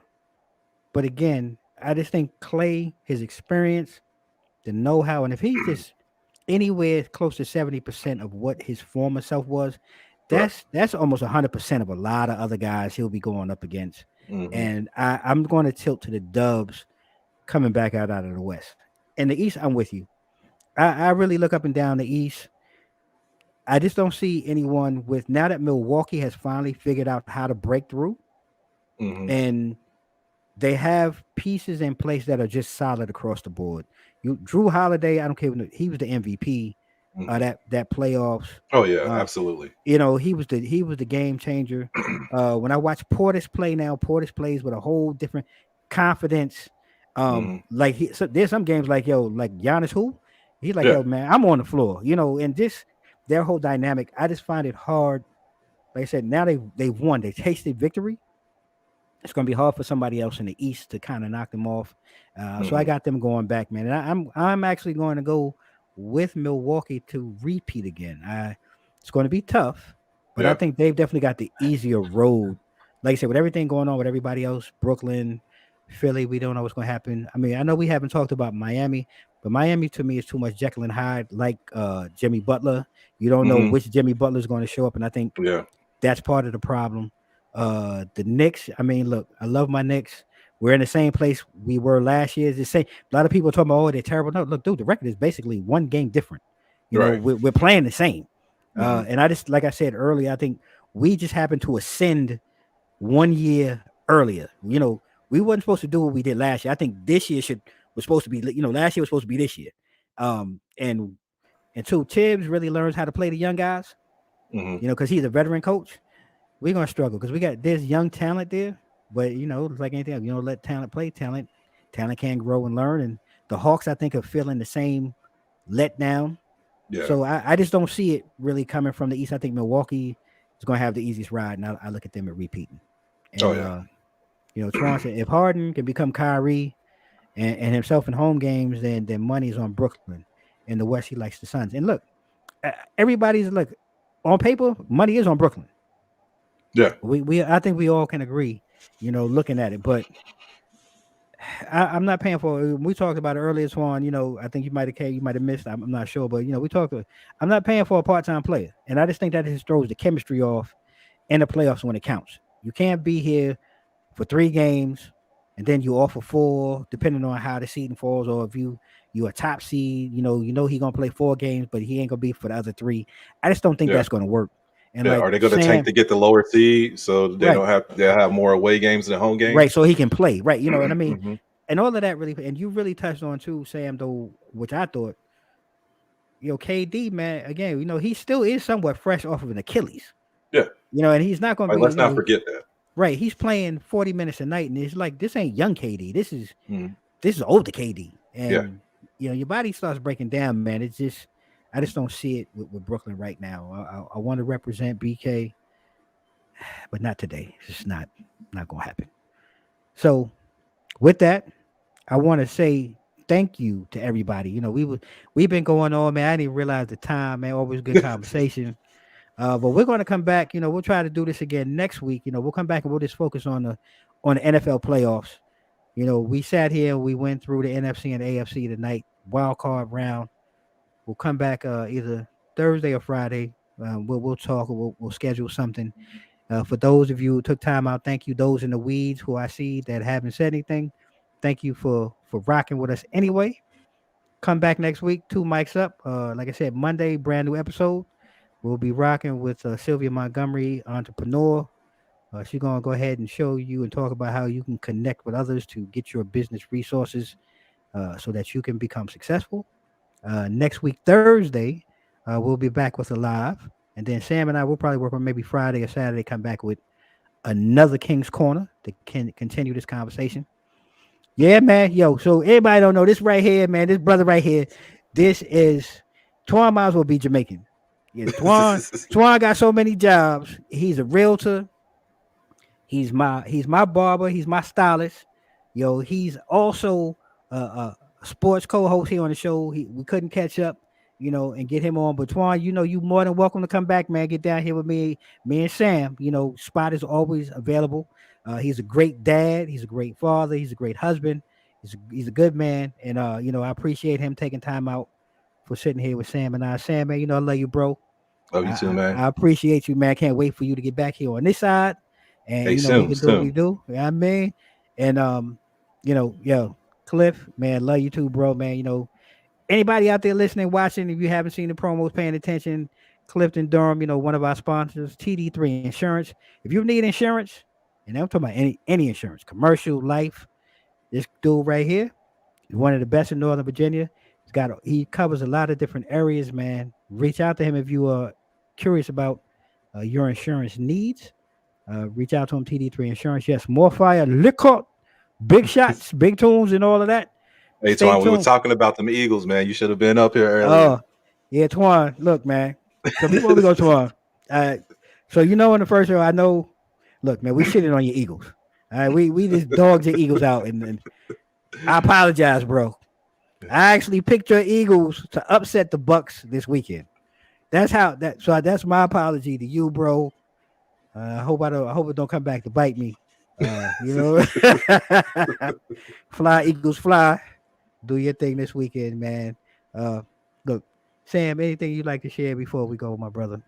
But again, I just think Clay, his experience, the know-how, and if he's just anywhere close to 70% of what his former self was, that's almost 100% of a lot of other guys he'll be going up against. And I'm going to tilt to the Dubs coming back out of the West. In the East, I'm with you. I really look up and down the East. I just don't see anyone with, now that Milwaukee has finally figured out how to break through, and they have pieces in place that are just solid across the board. Drew Holiday, I don't care, he was the MVP that playoffs. Oh yeah, absolutely. He was the game changer. When I watch Portis play now, Portis plays with a whole different confidence. So there's some games like Giannis, who he's like, yo, man, I'm on the floor, and just their whole dynamic. I just find it hard. Like I said, now they've won, they tasted victory. It's going to be hard for somebody else in the East to kind of knock them off. So I got them going back, man. And I'm actually going to go with Milwaukee to repeat again. It's going to be tough, but I think they've definitely got the easier road. Like I said, with everything going on with everybody else, Brooklyn, Philly, we don't know what's going to happen. I mean, I know we haven't talked about Miami, but Miami to me is too much Jekyll and Hyde, like Jimmy Butler. You don't know which Jimmy Butler is going to show up, and I think that's part of the problem. The Knicks, I mean, look, I love my Knicks. We're in the same place we were last year. It's the same. A lot of people are talking about, oh, they're terrible. No, look, dude, the record is basically one game different. You know, we're playing the same. And I just, like I said earlier, I think we just happened to ascend 1 year earlier. We wasn't supposed to do what we did last year. I think this year was supposed to be, last year was supposed to be this year. And until Tibbs really learns how to play the young guys, because he's a veteran coach, we're gonna struggle because there's young talent there, but like anything else, let talent play. Talent can grow and learn. And the Hawks, I think, are feeling the same letdown. Yeah. So I just don't see it really coming from the East. I think Milwaukee is gonna have the easiest ride, and I look at them at repeating. And, Twan said if Harden can become Kyrie and himself in home games, then money's on Brooklyn. In the West, he likes the Suns. And look, everybody's on paper, money is on Brooklyn. Yeah, I think we all can agree, looking at it. But I'm not paying for it. We talked about it earlier, Twan. I think you might have missed. I'm not sure, but we talked. I'm not paying for a part-time player, and I just think that just throws the chemistry off in the playoffs when it counts. You can't be here for 3 games and then you offer 4, depending on how the seeding falls, or if you a top seed, he gonna play 4 games, but he ain't gonna be for the other 3. I just don't think that's gonna work. And are they going to tank to get the lower seed so they'll have more away games than home games? Right, so he can play. Right, what I mean? And all of that really, and you really touched on too, Sam, though, which I thought, KD, man, again, he still is somewhat fresh off of an Achilles. Yeah. and he's not going to Like, be, let's not forget that. right. He's playing 40 minutes a night, and it's like this ain't young KD. This is Mhm. older KD, and Yeah. your body starts breaking down, man. It's just I just don't see it with Brooklyn right now. I want to represent BK, but not today. It's just not going to happen. So with that, I want to say thank you to everybody. We've been going on, man. I didn't realize the time, man. Always good conversation. But we're going to come back. We'll try to do this again next week. We'll come back and we'll just focus on the NFL playoffs. We sat here and we went through the NFC and AFC tonight, wild card round. We'll come back either Thursday or Friday. We'll talk. We'll schedule something. For those of you who took time out, thank you. Those in the weeds who I see that haven't said anything, thank you for rocking with us anyway. Come back next week. 2 mics up. Like I said, Monday, brand new episode. We'll be rocking with Sylvia Montgomery, entrepreneur. She's going to go ahead and show you and talk about how you can connect with others to get your business resources so that you can become successful. Next week, Thursday, we'll be back with a live. And then Sam and I will probably work on maybe Friday or Saturday, come back with another King's Corner to continue this conversation. Yeah, man. Yo, so everybody don't know this right here, man. This brother right here, this is Twan. Might as well be Jamaican. Yeah, Twan got so many jobs. He's a realtor. He's my barber. He's my stylist. Yo, he's also a sports co-host here on the show. We couldn't catch up, and get him on. But Twan, you more than welcome to come back, man. Get down here with me and Sam. Spot is always available. He's a great dad. He's a great father. He's a great husband. He's a good man. And I appreciate him taking time out for sitting here with Sam and I. Sam, man, I love you, bro. Love you too, man. I appreciate you, man. Can't wait for you to get back here on this side. And hey, we can do what we do. You know what I mean? And yo, Cliff, man, love you too, bro, man. Anybody out there listening, watching, if you haven't seen the promos, paying attention, Clifton Durham, one of our sponsors, TD3 Insurance. If you need insurance, and I'm talking about any insurance, commercial, life, this dude right here is one of the best in Northern Virginia. He covers a lot of different areas, man. Reach out to him if you are curious about your insurance needs. Reach out to him, TD3 Insurance. Yes, more fire, liquor, big shots, big tunes, and all of that. Hey, Twan, we were talking about them Eagles, man. You should have been up here earlier. Yeah, Twan, look, man. So before we go, Twan, so in the first show, I know, look, man, we shitted on your Eagles. All right, we just dogged your Eagles out, and I apologize, bro. I actually picked your Eagles to upset the Bucks this weekend. That's my apology to you, bro. I hope it don't come back to bite me. Fly Eagles fly. Do your thing this weekend, man. Look, Sam, anything you'd like to share before we go, my brother?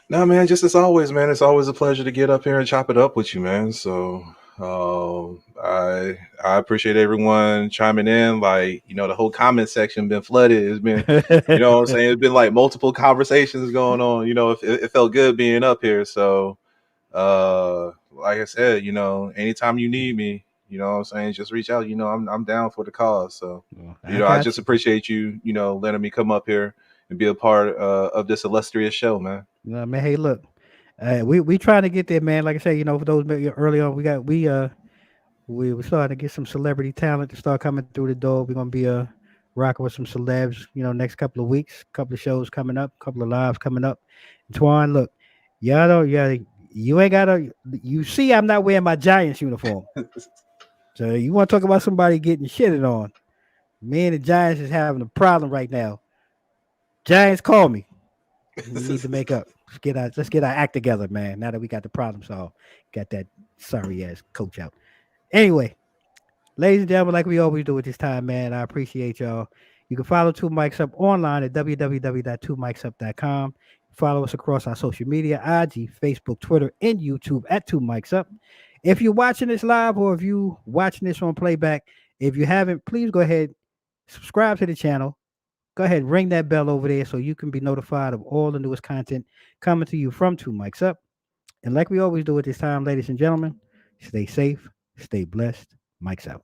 No, man, just as always, man. It's always a pleasure to get up here and chop it up with you, man. So I appreciate everyone chiming in. Like, the whole comment section been flooded. It's been, what I'm saying? It's been like multiple conversations going on. It felt good being up here. So like I said, anytime you need me, what I'm saying, just reach out. I'm down for the cause. So I just appreciate you letting me come up here and be a part of this illustrious show, man. Man, hey, look, we trying to get there, man. Like I say, for those early on, we're starting to get some celebrity talent to start coming through the door. We're gonna be rocking with some celebs, next couple of weeks, couple of shows coming up, couple of lives coming up. Twan, look, you ain't gotta. You see, I'm not wearing my Giants uniform. So you want to talk about somebody getting shitted on? Me and the Giants is having a problem right now. Giants, call me. We need to make up. Let's get our act together, man. Now that we got the problem solved, got that sorry ass coach out. Anyway, ladies and gentlemen, like we always do at this time, man, I appreciate y'all. You can follow 2 Mics Up online at www.2micsup.com. Follow us across our social media, IG, Facebook, Twitter, and YouTube at 2 Mics Up. If you're watching this live or if you watching this on playback, if you haven't, please go ahead, subscribe to the channel. Go ahead, ring that bell over there so you can be notified of all the newest content coming to you from 2 Mics Up. And like we always do at this time, ladies and gentlemen, stay safe, stay blessed. Mics out.